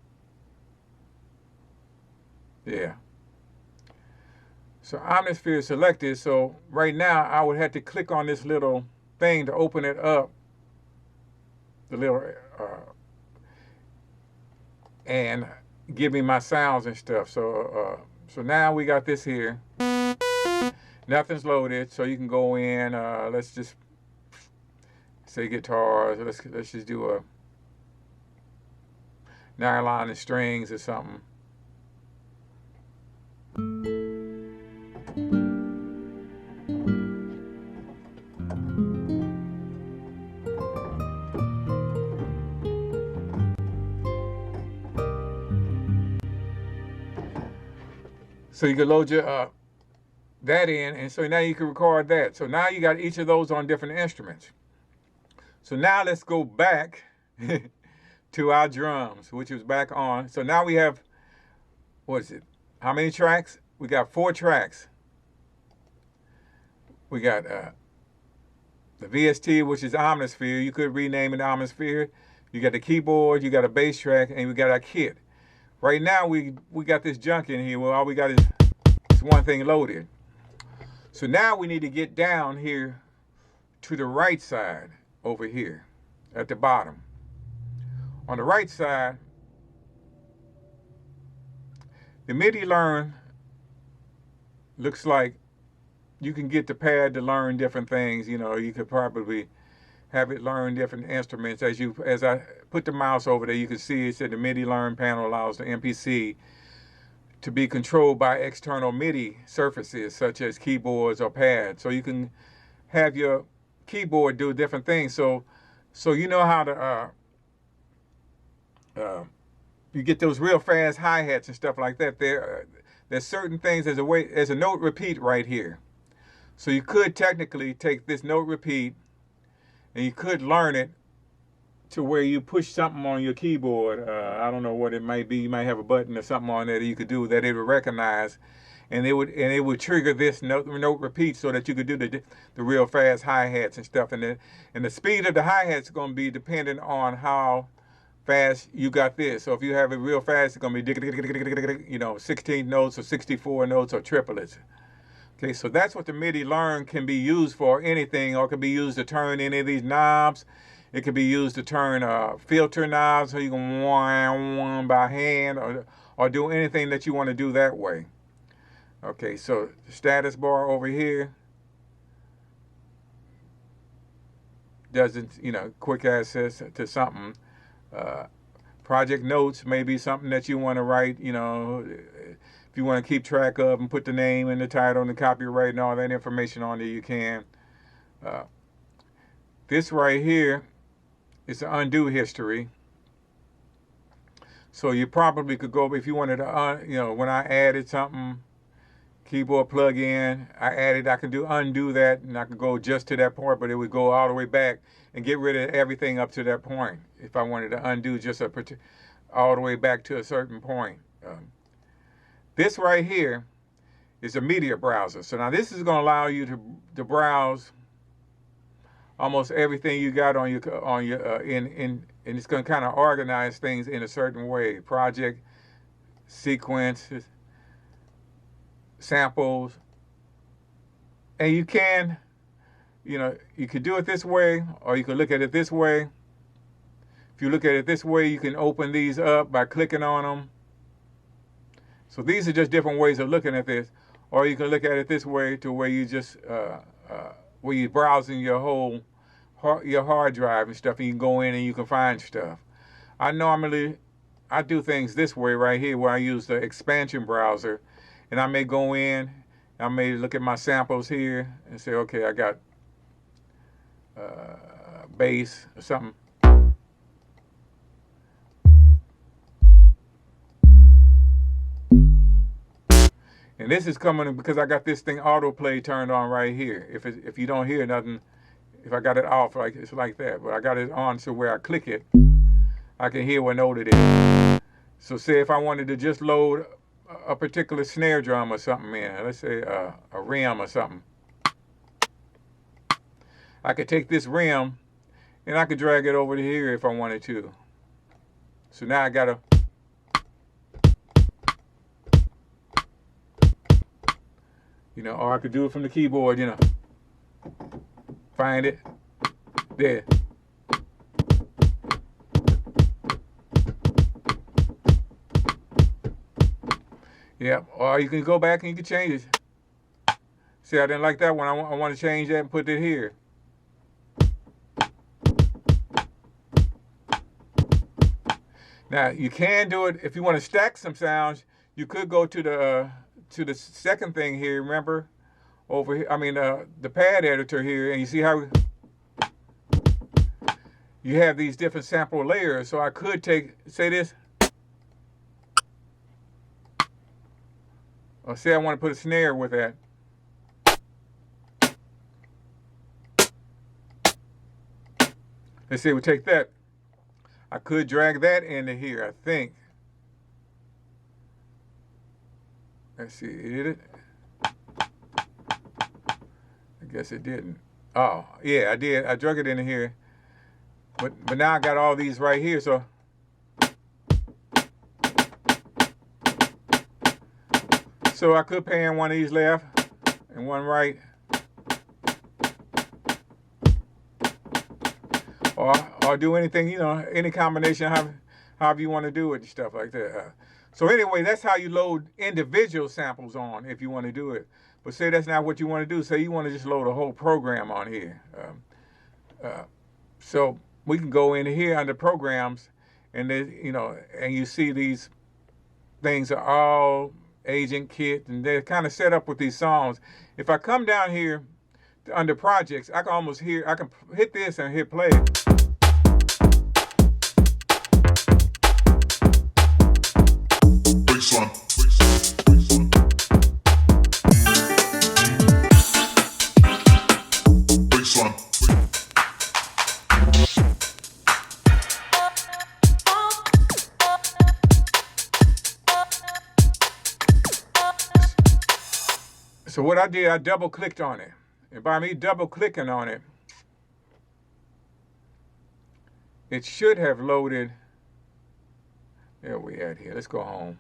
Yeah. So Omnisphere is selected, so right now I would have to click on this little thing to open it up. The little and give me my sounds and stuff. So so now we got this here. Nothing's loaded, so you can go in. Let's just say guitars. Let's just do a nylon and strings or something. So you can load your that in, and so now you can record that. So now you got each of those on different instruments. So now let's go back to our drums, which was back on. So now we have, what is it? How many tracks? We got 4 tracks. We got the VST, which is Omnisphere. You could rename it Omnisphere. You got the keyboard, you got a bass track, and we got our kit. Right now we got this junk in here. Well, all we got is one thing loaded. So now we need to get down here to the right side over here at the bottom. On the right side, the MIDI learn looks like you can get the pad to learn different things. You know, you could probably have it learn different instruments. As I put the mouse over there, you can see it said the MIDI learn panel allows the MPC to be controlled by external MIDI surfaces such as keyboards or pads. So you can have your keyboard do different things. So you know how to you get those real fast hi-hats and stuff like that. There's certain things. There's a note repeat right here. So you could technically take this note repeat and you could learn it to where you push something on your keyboard. I don't know what it might be. You might have a button or something on there that you could do that it would recognize, and it would trigger this note repeat so that you could do the real fast hi-hats and stuff. And the speed of the hi-hats is going to be dependent on how fast you got this. So if you have it real fast, it's going to be 16 notes or 64 notes or triplets. Okay, so that's what the MIDI learn can be used for. Anything, or it can be used to turn any of these knobs. It could be used to turn filter knobs, so you can one by hand, or do anything that you want to do that way. Okay, so the status bar over here doesn't, quick access to something. Project notes may be something that you want to write, if you want to keep track of and put the name and the title and the copyright and all that information on there, you can. This right here is the undo history. So you probably could go, if you wanted to, when I added something, keyboard plug-in, I can undo that, and I can go just to that point, but it would go all the way back and get rid of everything up to that point if I wanted to undo just all the way back to a certain point. This right here is a media browser. So now this is going to allow you to browse almost everything you got on your and it's going to kind of organize things in a certain way. Project, sequences, samples, and you can, you could do it this way, or you could look at it this way. If you look at it this way, you can open these up by clicking on them. So these are just different ways of looking at this. Or you can look at it this way, to where you just where you're browsing your hard drive and stuff, and you can go in and you can find stuff. I do things this way right here, where I use the expansion browser, and I may go in, I may look at my samples here and say, okay, I got bass or something. And this is coming because I got this thing autoplay turned on right here. If you don't hear nothing, if I got it off, it's like that. But I got it on so where I click it, I can hear what note it is. So say if I wanted to just load a particular snare drum or something in, let's say a rim or something, I could take this rim and I could drag it over to here if I wanted to. So now I got to or I could do it from the keyboard, find it, there. Yeah, or you can go back and you can change it. See, I didn't like that one. I want to change that and put it here. Now, you can do it if you want to stack some sounds. You could go to the second thing here, remember? Over here, the pad editor here, and you see how you have these different sample layers. So I could say this, or say I want to put a snare with that. Let's say we take that. I could drag that into here, I think. Let's see, did it? I guess it didn't. Oh, yeah, I did. I drug it into here. But now I got all these right here, so. So I could pan one of these left and one right. Or do anything, you know, any combination, however you want to do it and stuff like that. So anyway, that's how you load individual samples on if you want to do it. But say that's not what you want to do. Say you want to just load a whole program on here. So we can go in here under programs, and then, you know, and you see these things are all agent kit, and they're kind of set up with these songs. If I come down here under projects, I can almost hear, I can hit this and hit play. So what I did, I double clicked on it. And by me double clicking on it, it should have loaded. There we at here. Let's go home.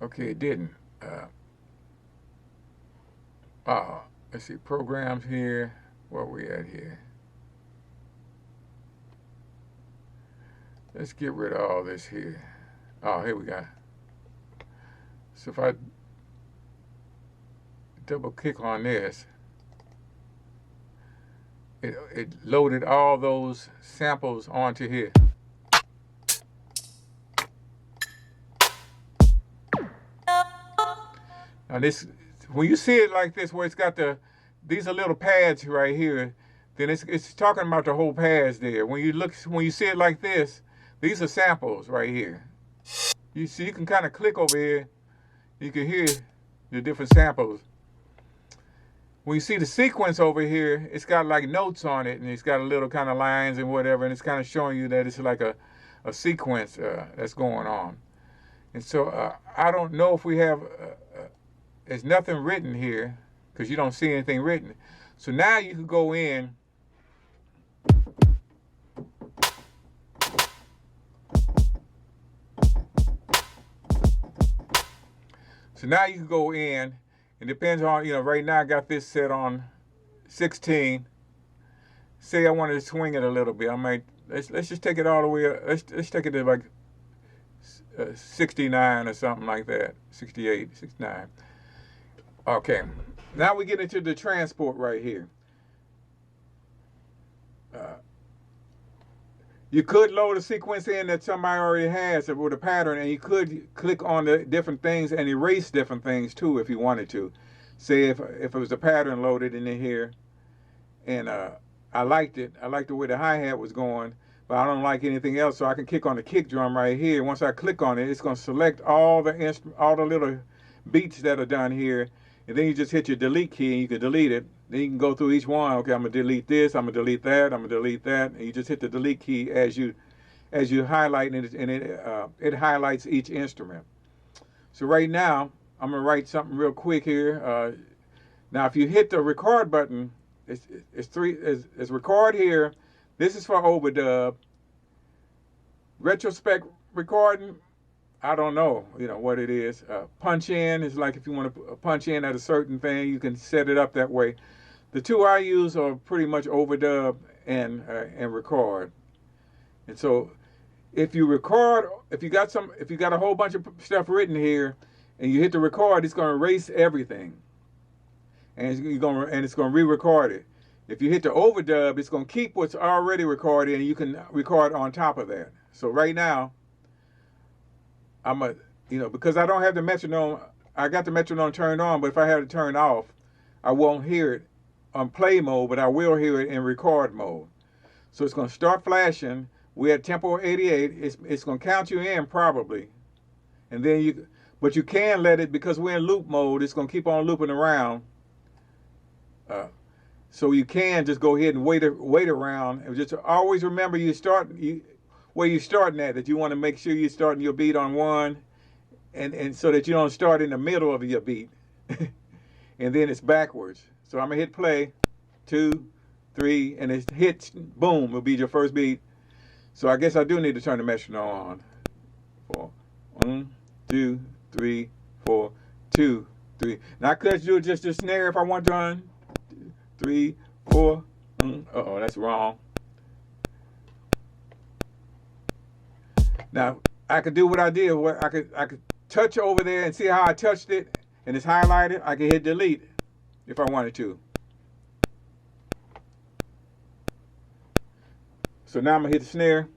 Okay, it didn't. Let's see, programs here. Where we at here? Let's get rid of all this here. Oh, here we go. So if I double click on this, it loaded all those samples onto here. Now this, when you see it like this, where it's got these are little pads right here, then it's talking about the whole pads there. When you see it like this, these are samples right here. You see, you can kind of click over here. You can hear the different samples. When you see the sequence over here, it's got like notes on it, and it's got a little kind of lines and whatever, and it's kind of showing you that it's like a sequence that's going on. And so I don't know if we have, there's nothing written here, because you don't see anything written. So now you can go in So now you can go in, it depends on, you know, right now I got this set on 16. Say I wanted to swing it a little bit. I might, let's just take it all the way up. Let's take it to like 69 or something like that. 68, 69. Okay, now we get into the transport right here. You could load a sequence in that somebody already has with a pattern, and you could click on the different things and erase different things too if you wanted to. Say if it was a pattern loaded in here, and I liked it. I liked the way the hi-hat was going, but I don't like anything else, so I can kick on the kick drum right here. Once I click on it, it's going to select all the little beats that are done here, and then you just hit your delete key and you can delete it. Then you can go through each one. Okay, I'm gonna delete this. I'm gonna delete that. I'm gonna delete that. And you just hit the delete key as you highlight, and it highlights each instrument. So right now, I'm gonna write something real quick here. Now, if you hit the record button, it's record here. This is for overdub. Retrospect recording, I don't know, you know what it is. Punch in is like if you want to punch in at a certain thing, you can set it up that way. The two I use are pretty much overdub and record. And so if you record, if you got a whole bunch of stuff written here and you hit the record, it's going to erase everything. And it's going to re-record it. If you hit the overdub, it's going to keep what's already recorded, and you can record on top of that. So right now, because I don't have the metronome, I got the metronome turned on, but if I have it turned off, I won't hear it on play mode, but I will hear it in record mode. So it's going to start flashing. We're at tempo 88. It's going to count you in probably, and then but you can let it, because we're in loop mode. It's going to keep on looping around. So you can just go ahead and wait around, and just always remember where you're starting at. That you want to make sure you're starting your beat on one, and so that you don't start in the middle of your beat, and then it's backwards. So I'm gonna hit play, 2, 3, and it hits, boom, it'll be your first beat. So I guess I do need to turn the metronome on. 4, 1, 2, 3, 4, 2, 3. Now I could do just the snare if I want to. 1, 2, 3, 4. Uh-oh, that's wrong. Now I could do what I did. I could touch over there and see how I touched it, and it's highlighted. I could hit delete if I wanted to. So now I'm gonna hit the snare.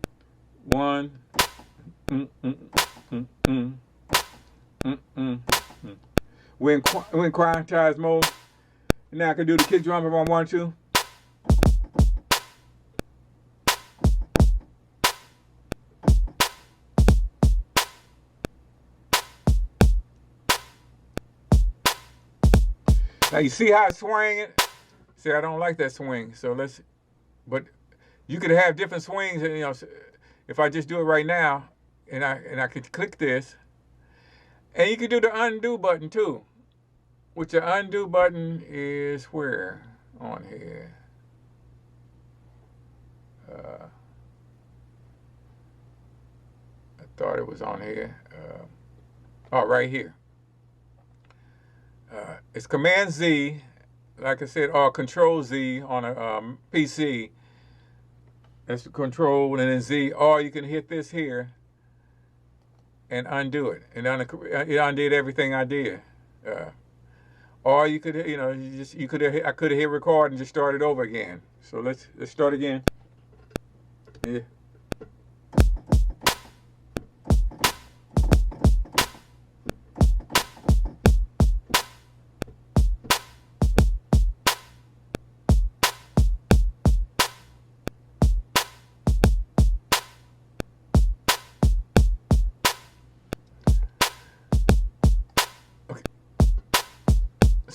1. We're in quantized mode. And now I can do the kick drum if I want to. Now you see how it's swinging? See, I don't like that swing. So but you could have different swings. And, if I just do it right now, and I could click this, and you can do the undo button too. Which the undo button is where on here? I thought it was on here. Right here. It's Command Z, like I said, or Control Z on a PC. That's the Control and then Z. Or you can hit this here and undo it, and it undid everything I did. Or you could, I could have hit record and just started over again. So let's start again. Yeah.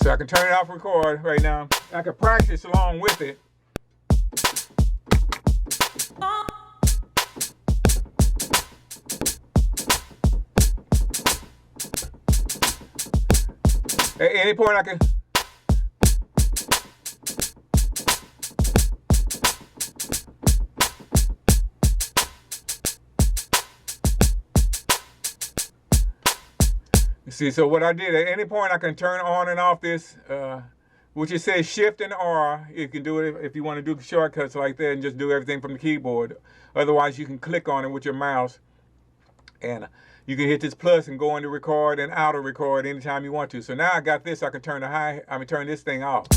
So I can turn it off record right now. I can practice along with it. At any point I can. See, so what I did, at any point I can turn on and off this, which it says Shift and R. You can do it if you want to do shortcuts like that and just do everything from the keyboard. Otherwise, you can click on it with your mouse, and you can hit this plus and go into record and out of record anytime you want to. So now I got this, I can turn turn this thing off.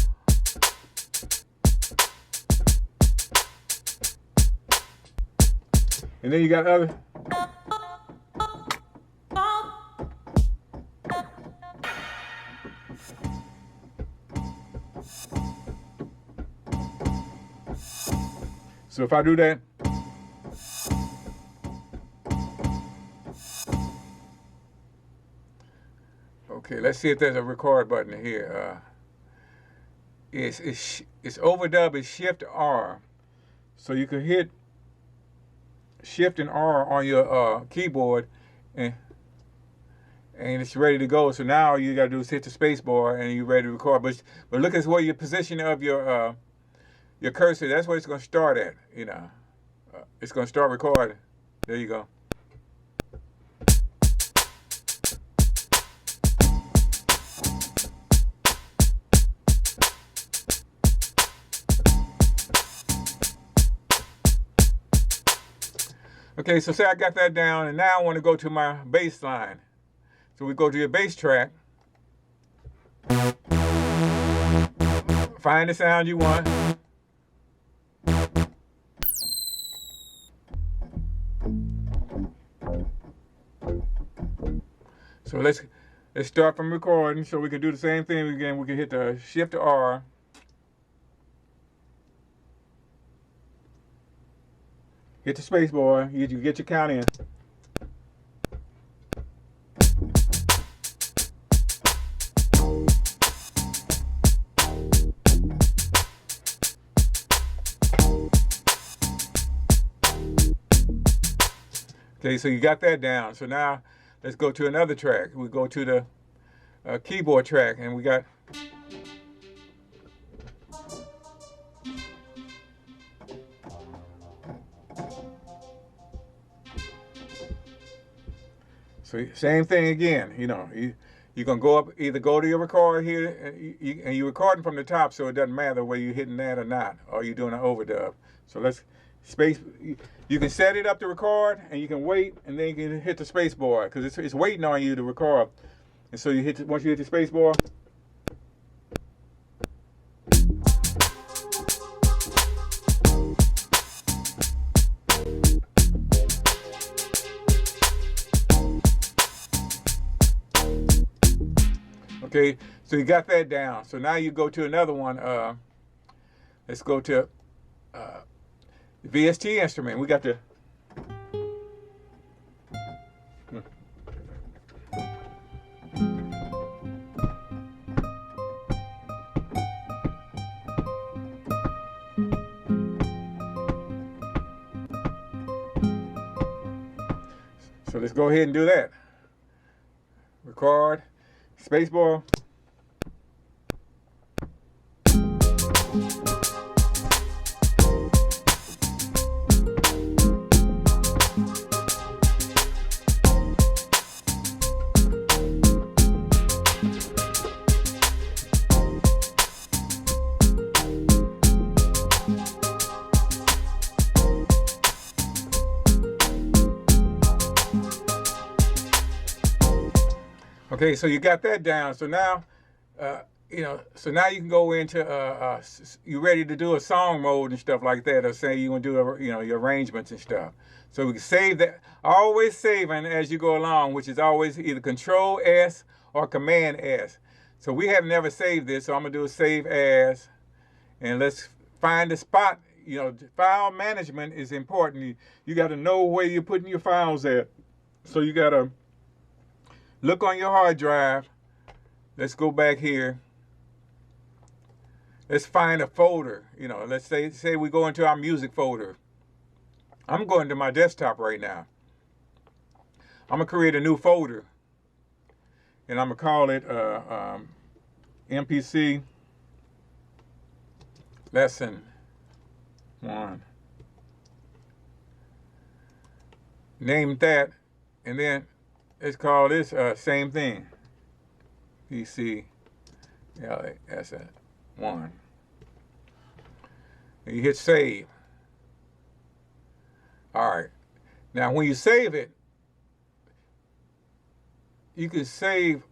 And then you got other. So if I do that, okay, let's see if there's a record button here. It's overdub is Shift R, so you can hit Shift and R on your keyboard, and it's ready to go. So now all you got to do is hit the space bar, and you're ready to record. But look at where your position of your cursor, that's where it's going to start at, it's going to start recording. There you go. Okay, so say I got that down, and now I want to go to my bass line. So we go to your bass track. Find the sound you want. So let's start from recording, so we can do the same thing again. We can hit the Shift R. Hit the space bar, you get your count in. Okay, so you got that down. So now let's go to another track. We go to the keyboard track, and we got. So same thing again, You're going to go up, either go to your record here, and you're recording from the top, so it doesn't matter whether you're hitting that or not, or you're doing an overdub. So let's space. You can set it up to record, and you can wait, and then you can hit the space bar, because it's waiting on you to record. And so you once you hit the space bar, okay, so you got that down. So now you go to another one. Let's go to the VST instrument. We got the so let's go ahead and do that. Record, spacebar. Okay, so you got that down. So now, so now you can go into you're ready to do a song mode and stuff like that, or say you want to do your arrangements and stuff. So we can save that. Always saving as you go along, which is always either Control S or Command S. So we have never saved this, so I'm gonna do a save as, and let's find the spot. File management is important. You got to know where you're putting your files at. So you got to look on your hard drive. Let's go back here. Let's find a folder. Let's say we go into our music folder. I'm going to my desktop right now. I'm gonna create a new folder, and I'm gonna call it MPC Lesson I. Name that, and then let's call this same thing. PC Lesson I. And you hit save. All right. Now, when you save it, you can save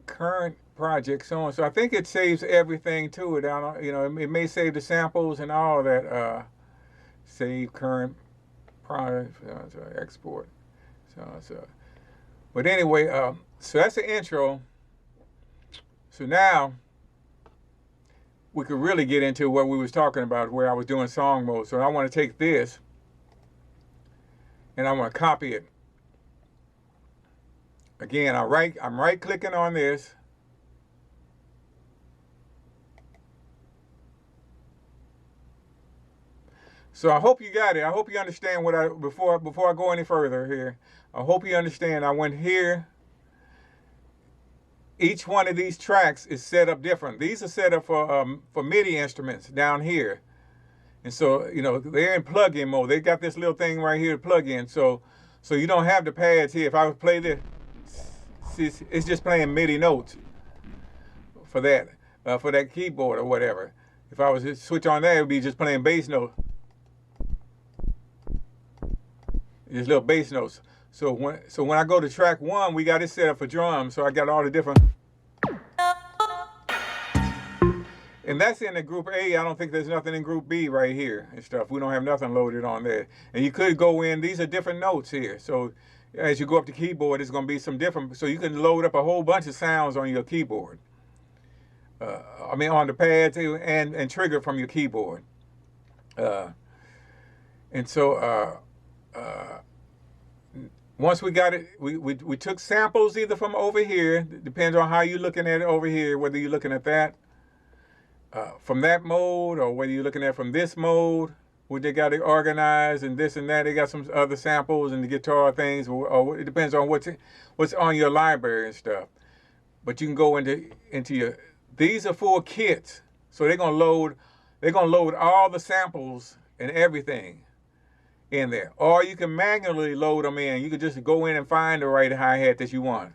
current projects on. So I think it saves everything to it. It may save the samples and all that. Save current project, export. But anyway, so that's the intro. So now we could really get into what we was talking about, where I was doing song mode. So I want to take this and I want to copy it. Again, I'm right clicking on this. So I hope you got it. I hope you understand before I go any further here. I hope you understand. I went here. Each one of these tracks is set up different. These are set up for MIDI instruments down here. And so, they're in plug-in mode. They got this little thing right here to plug in. So you don't have the pads here. If I would play this, see, it's just playing MIDI notes for that keyboard or whatever. If I was to switch on that, it would be just playing bass notes. Just little bass notes. So when I go to track 1, we got it set up for drums. So I got all the different. And that's in the group A. I don't think there's nothing in group B right here and stuff. We don't have nothing loaded on there. And you could go in, these are different notes here. So as you go up the keyboard, it's going to be some different. So you can load up a whole bunch of sounds on your keyboard. On the pads and trigger from your keyboard. Once we got it, we took samples either from over here. Depends on how you're looking at it over here, whether you're looking at that from that mode, or whether you're looking at from this mode, where they got it organized and this and that. They got some other samples and the guitar things, or it depends on what's on your library and stuff. But you can go into your. These are full kits, so they're gonna load all the samples and everything in there. Or you can manually load them in. You can just go in and find the right hi-hat that you want.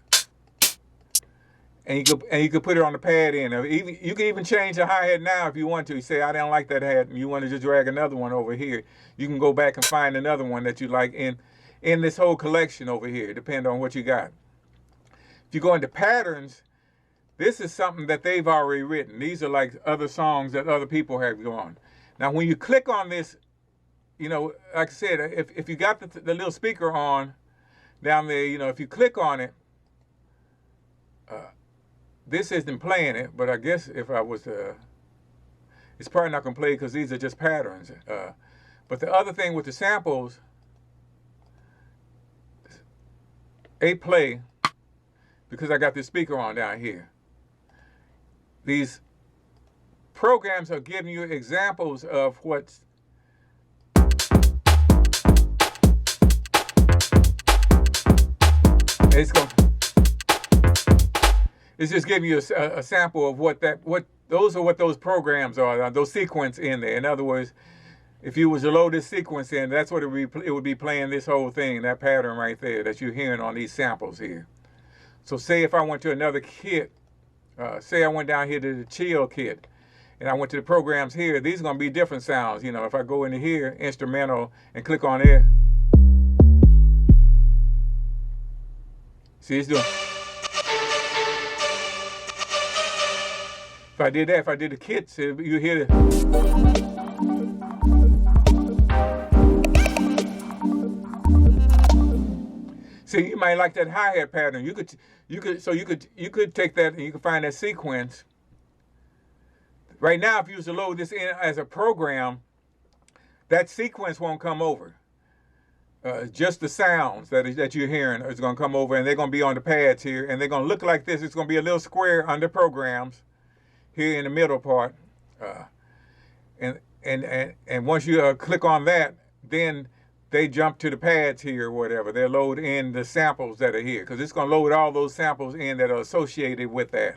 and you could put it on the pad end. Even you can even change the hi-hat now if you want to. You say I don't like that hat, and you want to just drag another one over here. You can go back and find another one that you like in this whole collection over here, depending on what you got. If you go into patterns, this is something that they've already written. These are like other songs that other people have gone. Now, when you click on this, you know, like I said, if you got the little speaker on down there, you know, if you click on it, this isn't playing it, but I guess if I was, it's probably not going to play because these are just patterns. But the other thing with the samples, they play because I got this speaker on down here. These programs are giving you examples of what's it's just giving you a sample of what those programs are, those sequence in there. In other words, if you was to load this sequence in, that's what it would be playing this whole thing, that pattern right there that you're hearing on these samples here. So say if I went to another kit, say I went down here to the chill kit, and I went to the programs here, these are going to be different sounds. You know, if I go into here, instrumental, and click on it, see it's doing. If I did that, if I did the kits, you hear it. See, you might like that hi-hat pattern. You could take that and you could find that sequence. Right now, if you was to load this in as a program, that sequence won't come over. Just the sounds that you're hearing is going to come over, and they're going to be on the pads here, and they're going to look like this. It's going to be a little square under programs here in the middle part, and once you click on that, then they jump to the pads here or whatever. They load in the samples that are here because it's going to load all those samples in that are associated with that.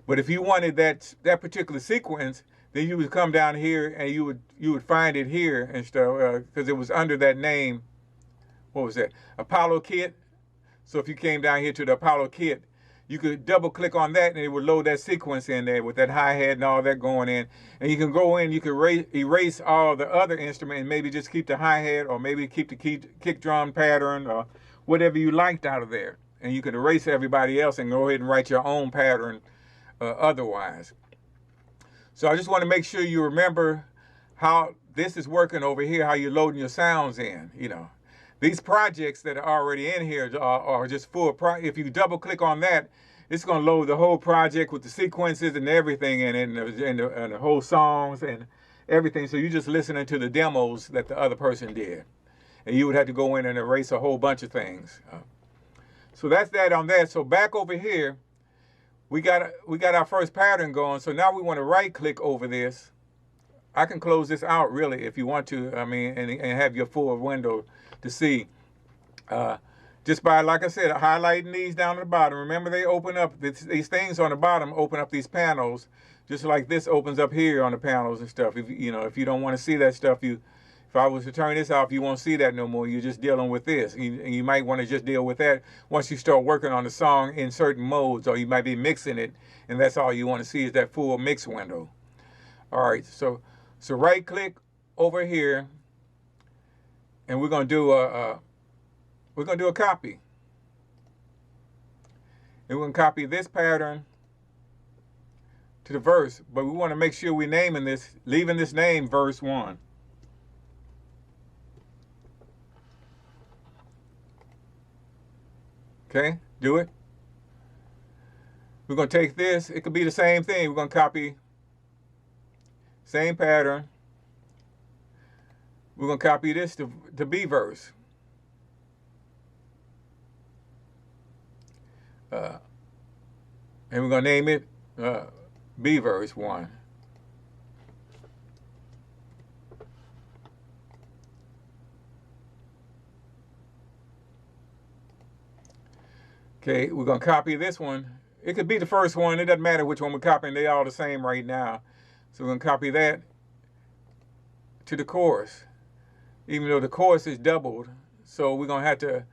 But if you wanted that particular sequence, then you would come down here and you would find it here and stuff because it was under that name. What was that? Apollo Kit. So if you came down here to the Apollo Kit, you could double click on that and it would load that sequence in there with that hi-hat and all that going in. And you can go in, you can erase all the other instruments and maybe just keep the hi-hat or maybe keep the kick drum pattern or whatever you liked out of there. And you can erase everybody else and go ahead and write your own pattern otherwise. So I just want to make sure you remember how this is working over here, how you're loading your sounds in, you know. These projects that are already in here are just full. If you double click on that, it's going to load the whole project with the sequences and everything in it, and the whole songs and everything. So you're just listening to the demos that the other person did. And you would have to go in and erase a whole bunch of things. So that's that on that. So back over here, we got our first pattern going. So now we want to right click over this. I can close this out really if you want to. I mean, and have your full window to see. Just by, like I said, highlighting these down at the bottom. Remember, they open up, these things on the bottom open up these panels, just like this opens up here on the panels and stuff. If you don't want to see that stuff, if I was to turn this off, you won't see that no more. You're just dealing with this. You might want to just deal with that once you start working on the song in certain modes, or you might be mixing it, and that's all you want to see is that full mix window. All right, so right click over here, and we're going to do a copy. And we're going to copy this pattern to the verse, but we want to make sure we're naming this, leaving this name verse 1. Okay, do it. We're going to take this. It could be the same thing. We're going to copy same pattern. We're going to copy this to B verse. And we're going to name it B verse 1. Okay, we're going to copy this one. It could be the first one. It doesn't matter which one we're copying. They're all the same right now. So we're going to copy that to the chorus, even though the chorus is doubled. So we're going to have to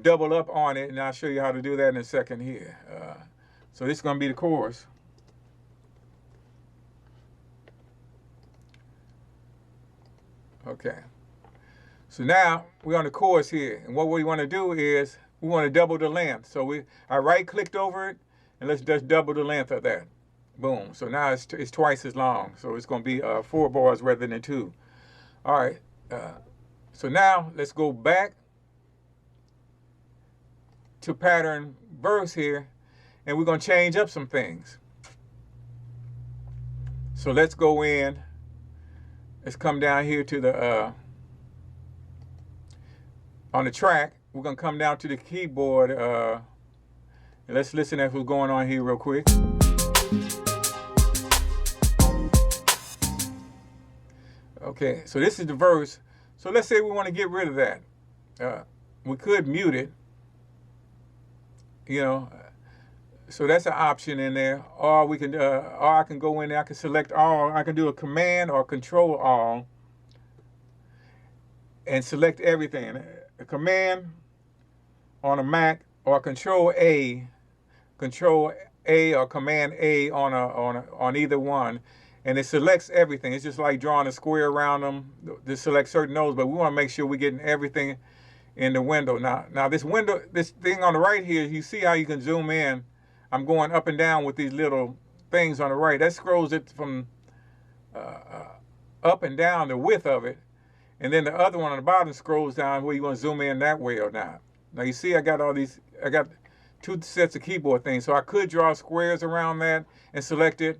double up on it, and I'll show you how to do that in a second here. So this is going to be the chorus. Okay. So now we're on the chorus here, and what we want to do is we want to double the length. So I right-clicked over it, and let's just double the length of that. Boom. So now it's twice as long. So it's going to be 4 bars rather than 2. All right. So now let's go back to pattern verse here, and we're going to change up some things. So let's go in. Let's come down here to the on the track. We're going to come down to the keyboard. And let's listen at what's going on here real quick. Okay, so this is the verse. So let's say we want to get rid of that. We could mute it, you know. So that's an option in there. Or we can, or I can go in there. I can select all. I can do a Command or Control All, and select everything. A Command on a Mac or Control A or Command A on either one. And it selects everything. It's just like drawing a square around them to select certain nodes, but we want to make sure we're getting everything in the window. Now this window, this thing on the right here, you see how you can zoom in. I'm going up and down with these little things on the right. That scrolls it from up and down, the width of it. And then the other one on the bottom scrolls down where you want to zoom in that way or not. Now you see I got all these, I got 2 sets of keyboard things. So I could draw squares around that and select it.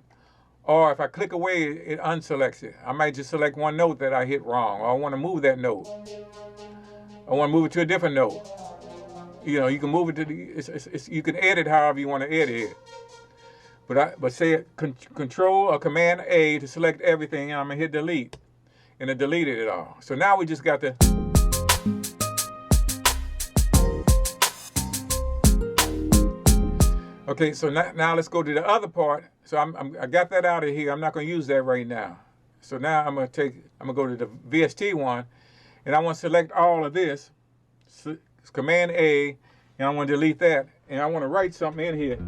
Or if I click away, it unselects it. I might just select one note that I hit wrong, or I want to move that note. I want to move it to a different note. You know, you can move it to you can edit however you want to edit it. But say Control or Command A to select everything, and I'm gonna hit delete, and it deleted it all. So now we just got to. Okay, so now let's go to the other part. So I got that out of here. I'm not going to use that right now. So now I'm going to go to the VST one, and I want to select all of this. So Command A, and I want to delete that, and I want to write something in here.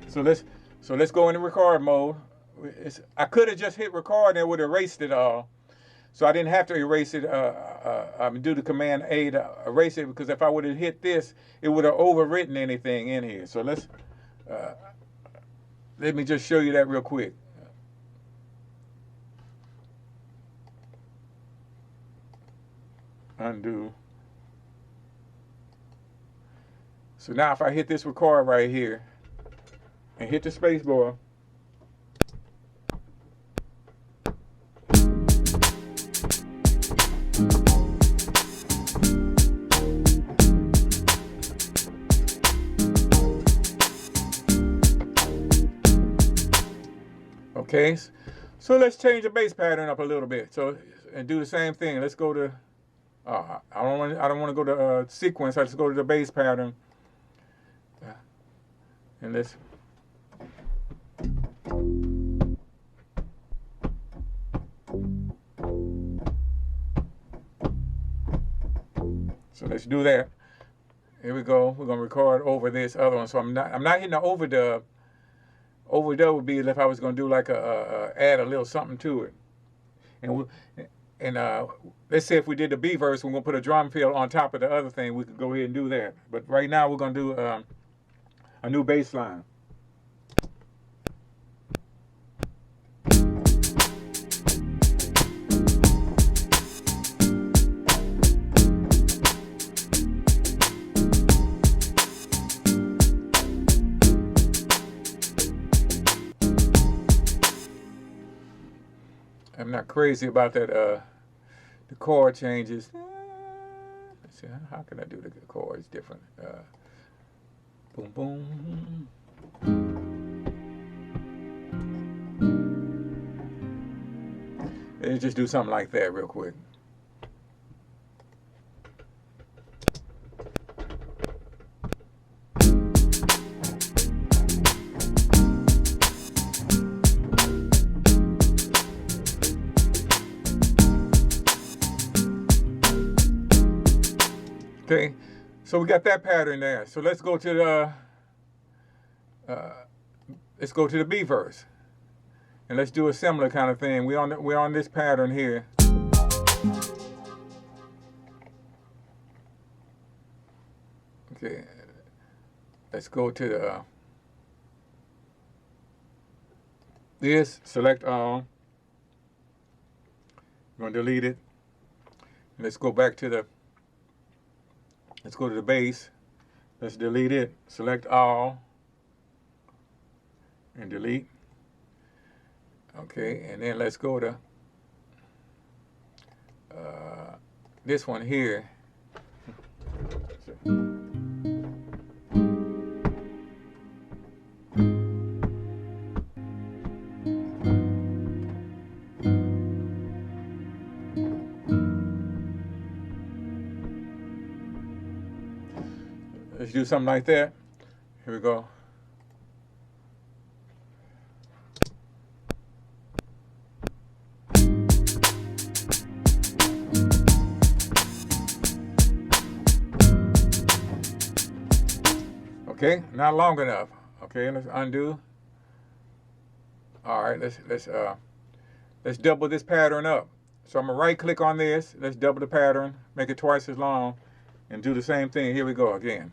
So let's go into record mode. I could have just hit record and it would have erased it all. So I didn't have to erase it, do the Command A to erase it, because if I would have hit this, it would have overwritten anything in here. So let me just show you that real quick. Undo. So now if I hit this record right here and hit the space bar, okay, so let's change the bass pattern up a little bit. So and do the same thing. Let's go to. I don't want to go to sequence. Let's go to the bass pattern. And let's. So let's do that. Here we go. We're gonna record over this other one. So I'm not hitting the overdub. Overdub would be if I was going to do like add a little something to it. And let's say if we did the B verse, we're going to put a drum fill on top of the other thing. We could go ahead and do that. But right now we're going to do a new bass line. I'm not crazy about that, the chord changes. Let's see, how can I do the chords different? Boom, boom. Let's just do something like that real quick. Okay, so we got that pattern there. So let's go to the B verse, and let's do a similar kind of thing. We're on this pattern here. Okay, let's go to the this, select all. I'm going to delete it. Let's go back to the, let's go to the bass. Let's delete it, select all, and delete. Okay, and then let's go to this one here. Let's do something like that. Here we go. Okay, not long enough. Okay, let's undo. All right, let's double this pattern up. So I'm gonna right click on this. Let's double the pattern, make it twice as long, and do the same thing. Here we go again.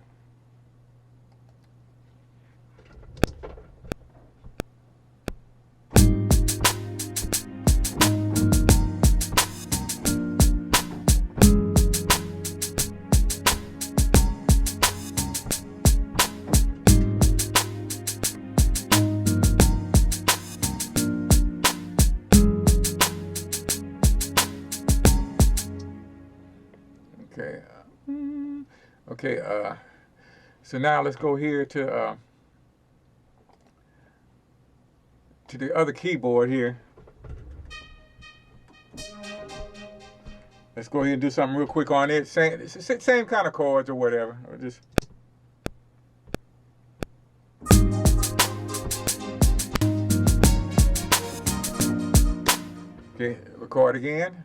Okay. Okay. So now let's go here to the other keyboard here. Let's go ahead and do something real quick on it. Same kind of chords or whatever. Or just. Okay. Record again.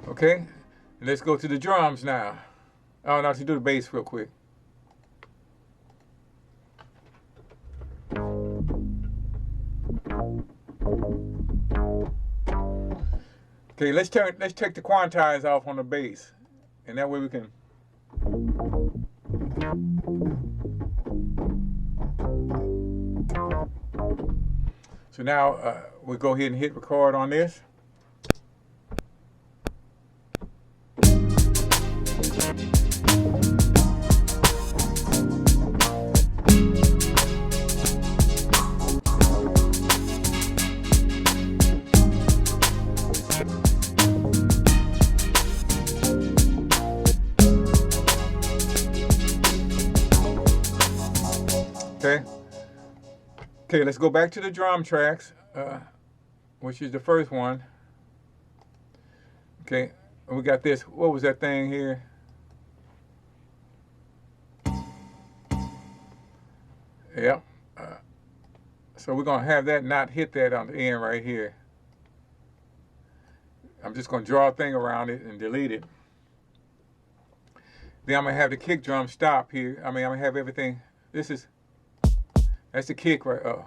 Okay, let's go to the drums now. Oh, now to do the bass real quick. Okay, let's take the quantize off on the bass, and that way we can. So now we'll go ahead and hit record on this. Okay, let's go back to the drum tracks, which is the first one. Okay, we got this. What was that thing here? Yep. So we're going to have that not hit that on the end right here. I'm just going to draw a thing around it and delete it. Then I'm going to have the kick drum stop here. I'm going to have everything. That's the kick right. Oh,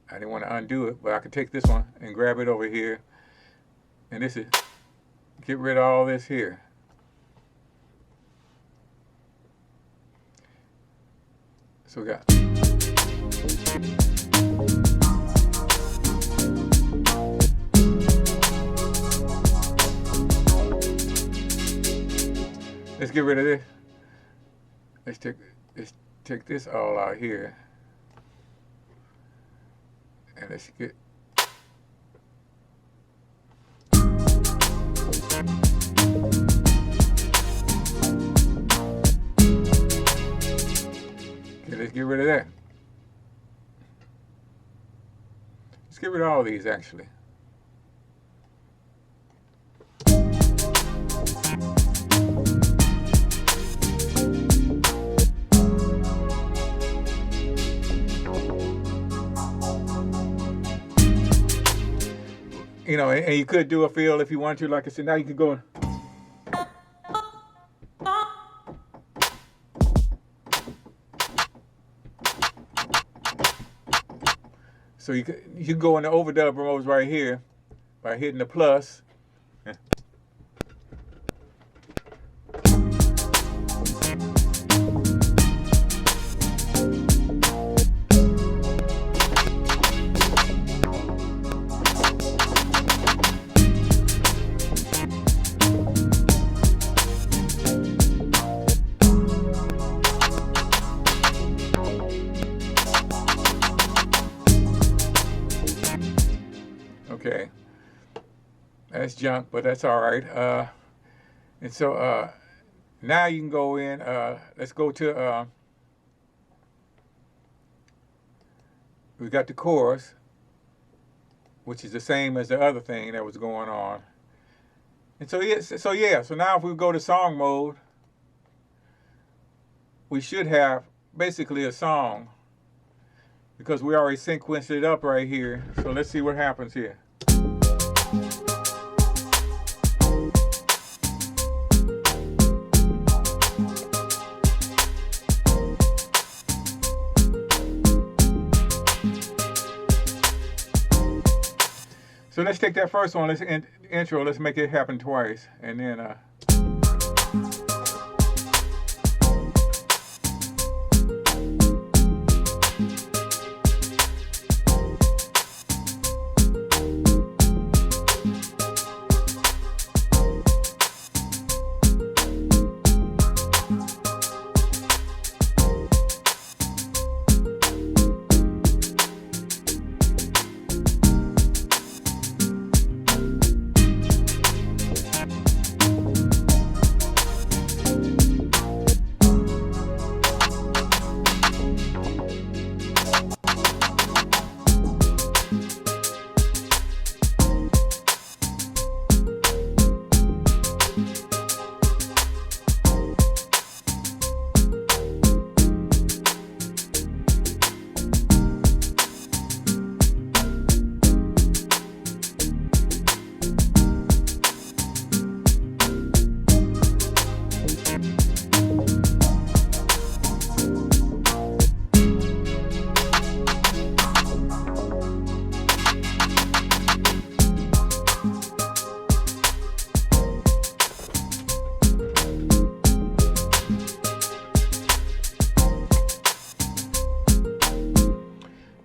I didn't want to undo it, but I could take this one and grab it over here. And this is, get rid of all this here. So we got. Let's get rid of this. Let's take this all out here. And let's get. Okay, let's get rid of that. Let's get rid of all these actually. you know, and you could do a fill if you want to. Like I said, now you could go. So you can go in the overdub modes right here by hitting the plus. Okay, that's junk, but that's all right. And so now you can go in. Let's go to. We got the chorus, which is the same as the other thing that was going on. And so so now if we go to song mode, we should have basically a song because we already sequenced it up right here. So let's see what happens here. So let's take that first one, let's intro, let's make it happen twice, and then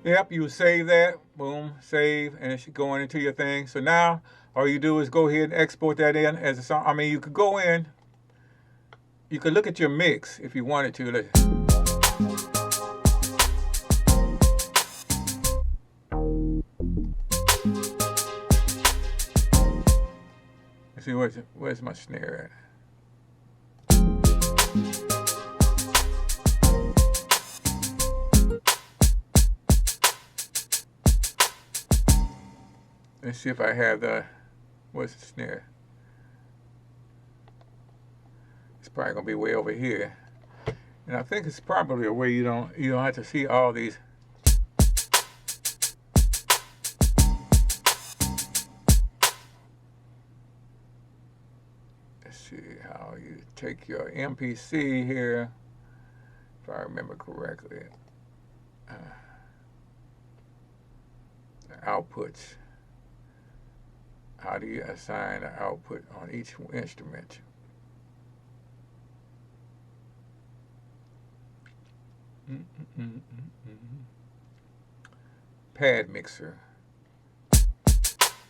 yep, you save that, boom, save, and it should go into your thing. So now all you do is go ahead and export that in as a song. I mean, you could go in, you could look at your mix if you wanted to. Let's see, where's my snare at? Let's see if I have where's the snare? It's probably gonna be way over here. And I think it's probably a way you don't have to see all these. Let's see how you take your MPC here, if I remember correctly. The outputs. How do you assign an output on each instrument? Pad mixer.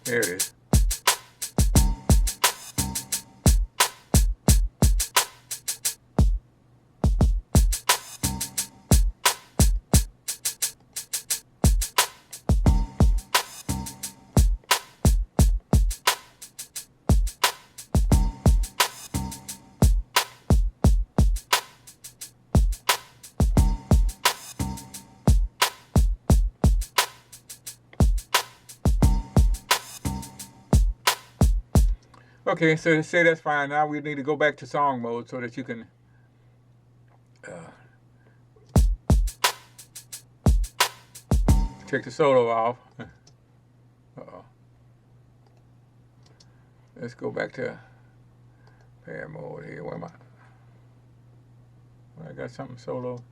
There it is. Okay, so say that's fine. Now we need to go back to song mode so that you can take the solo off. Uh-oh. Let's go back to pad mode here. Where am I? I got something solo.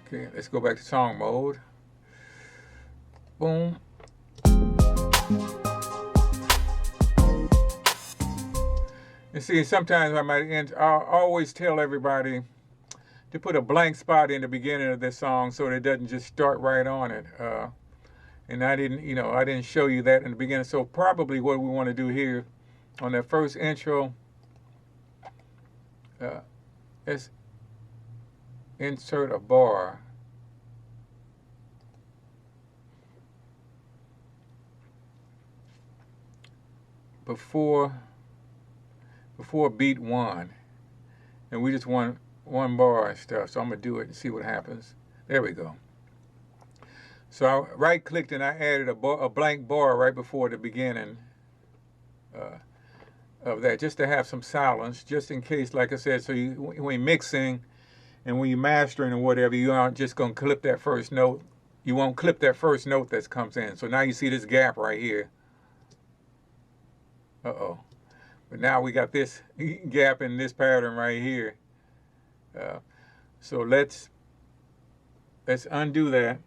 Okay, let's go back to song mode. Boom. You see, sometimes I might end. I'll always tell everybody to put a blank spot in the beginning of this song so that it doesn't just start right on it. And I didn't show you that in the beginning. So probably what we want to do here on that first intro, let's insert a bar. Before beat 1, and we just want one bar and stuff, so I'm gonna do it and see what happens. There we go. So I right clicked and I added a blank bar right before the beginning of that, just to have some silence, just in case, like I said, so when you're mixing and when you're mastering or whatever, you aren't just gonna clip that first note. You won't clip that first note that comes in. So now you see this gap right here. Uh-oh. But now we got this gap in this pattern right here. So let's undo that.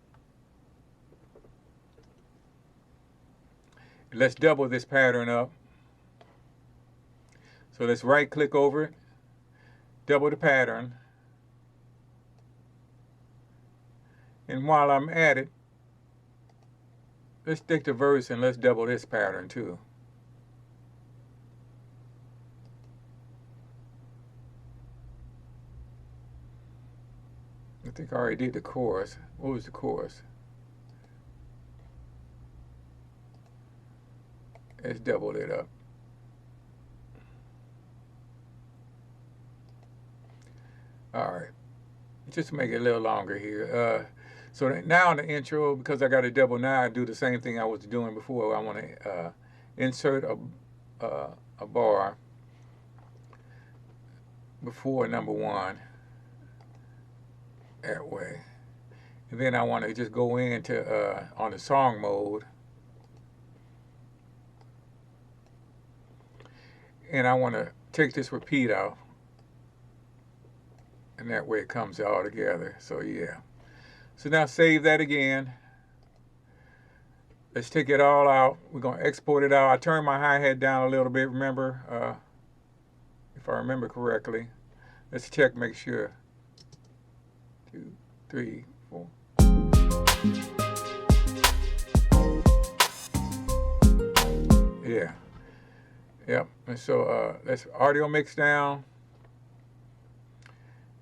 Let's double this pattern up. So let's right click over it, double the pattern. And while I'm at it, let's take the verse and let's double this pattern too. I think I already did the chorus. What was the chorus? Let's double it up. All right, just make it a little longer here. So now in the intro, because I got a double, now I do the same thing I was doing before. I want to insert a bar before number 1. That way. And then I want to just go into on the song mode. And I want to take this repeat out. And that way it comes all together. So yeah. So now save that again. Let's take it all out. We're going to export it out. I turned my hi-hat down a little bit, remember? If I remember correctly. Let's check, make sure. 2, 3, 4. Yeah. Yep. And so let's audio mix down.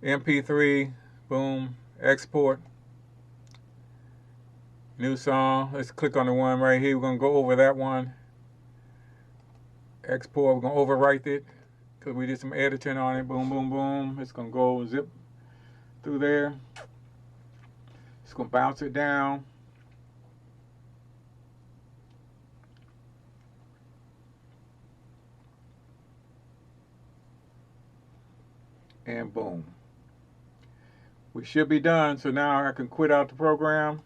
MP3. Boom. Export. New song. Let's click on the one right here. We're going to go over that one. Export. We're going to overwrite it because we did some editing on it. Boom, boom, boom. It's going to go zip through there. It's going to bounce it down. And boom. We should be done. So now I can quit out the program.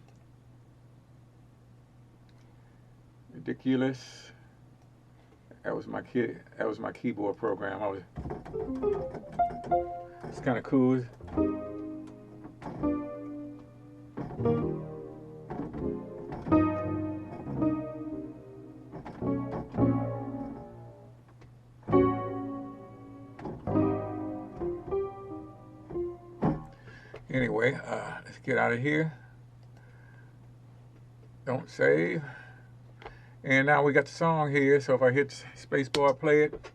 Ridiculous. That was my keyboard program. It's kind of cool. Anyway, let's get out of here. Don't save. And now we got the song here, so if I hit spacebar, play it.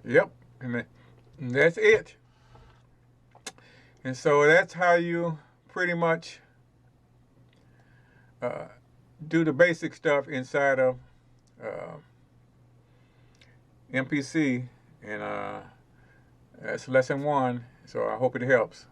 Yep, and that's it. And so that's how you pretty much do the basic stuff inside of MPC, and that's lesson 1. So I hope it helps.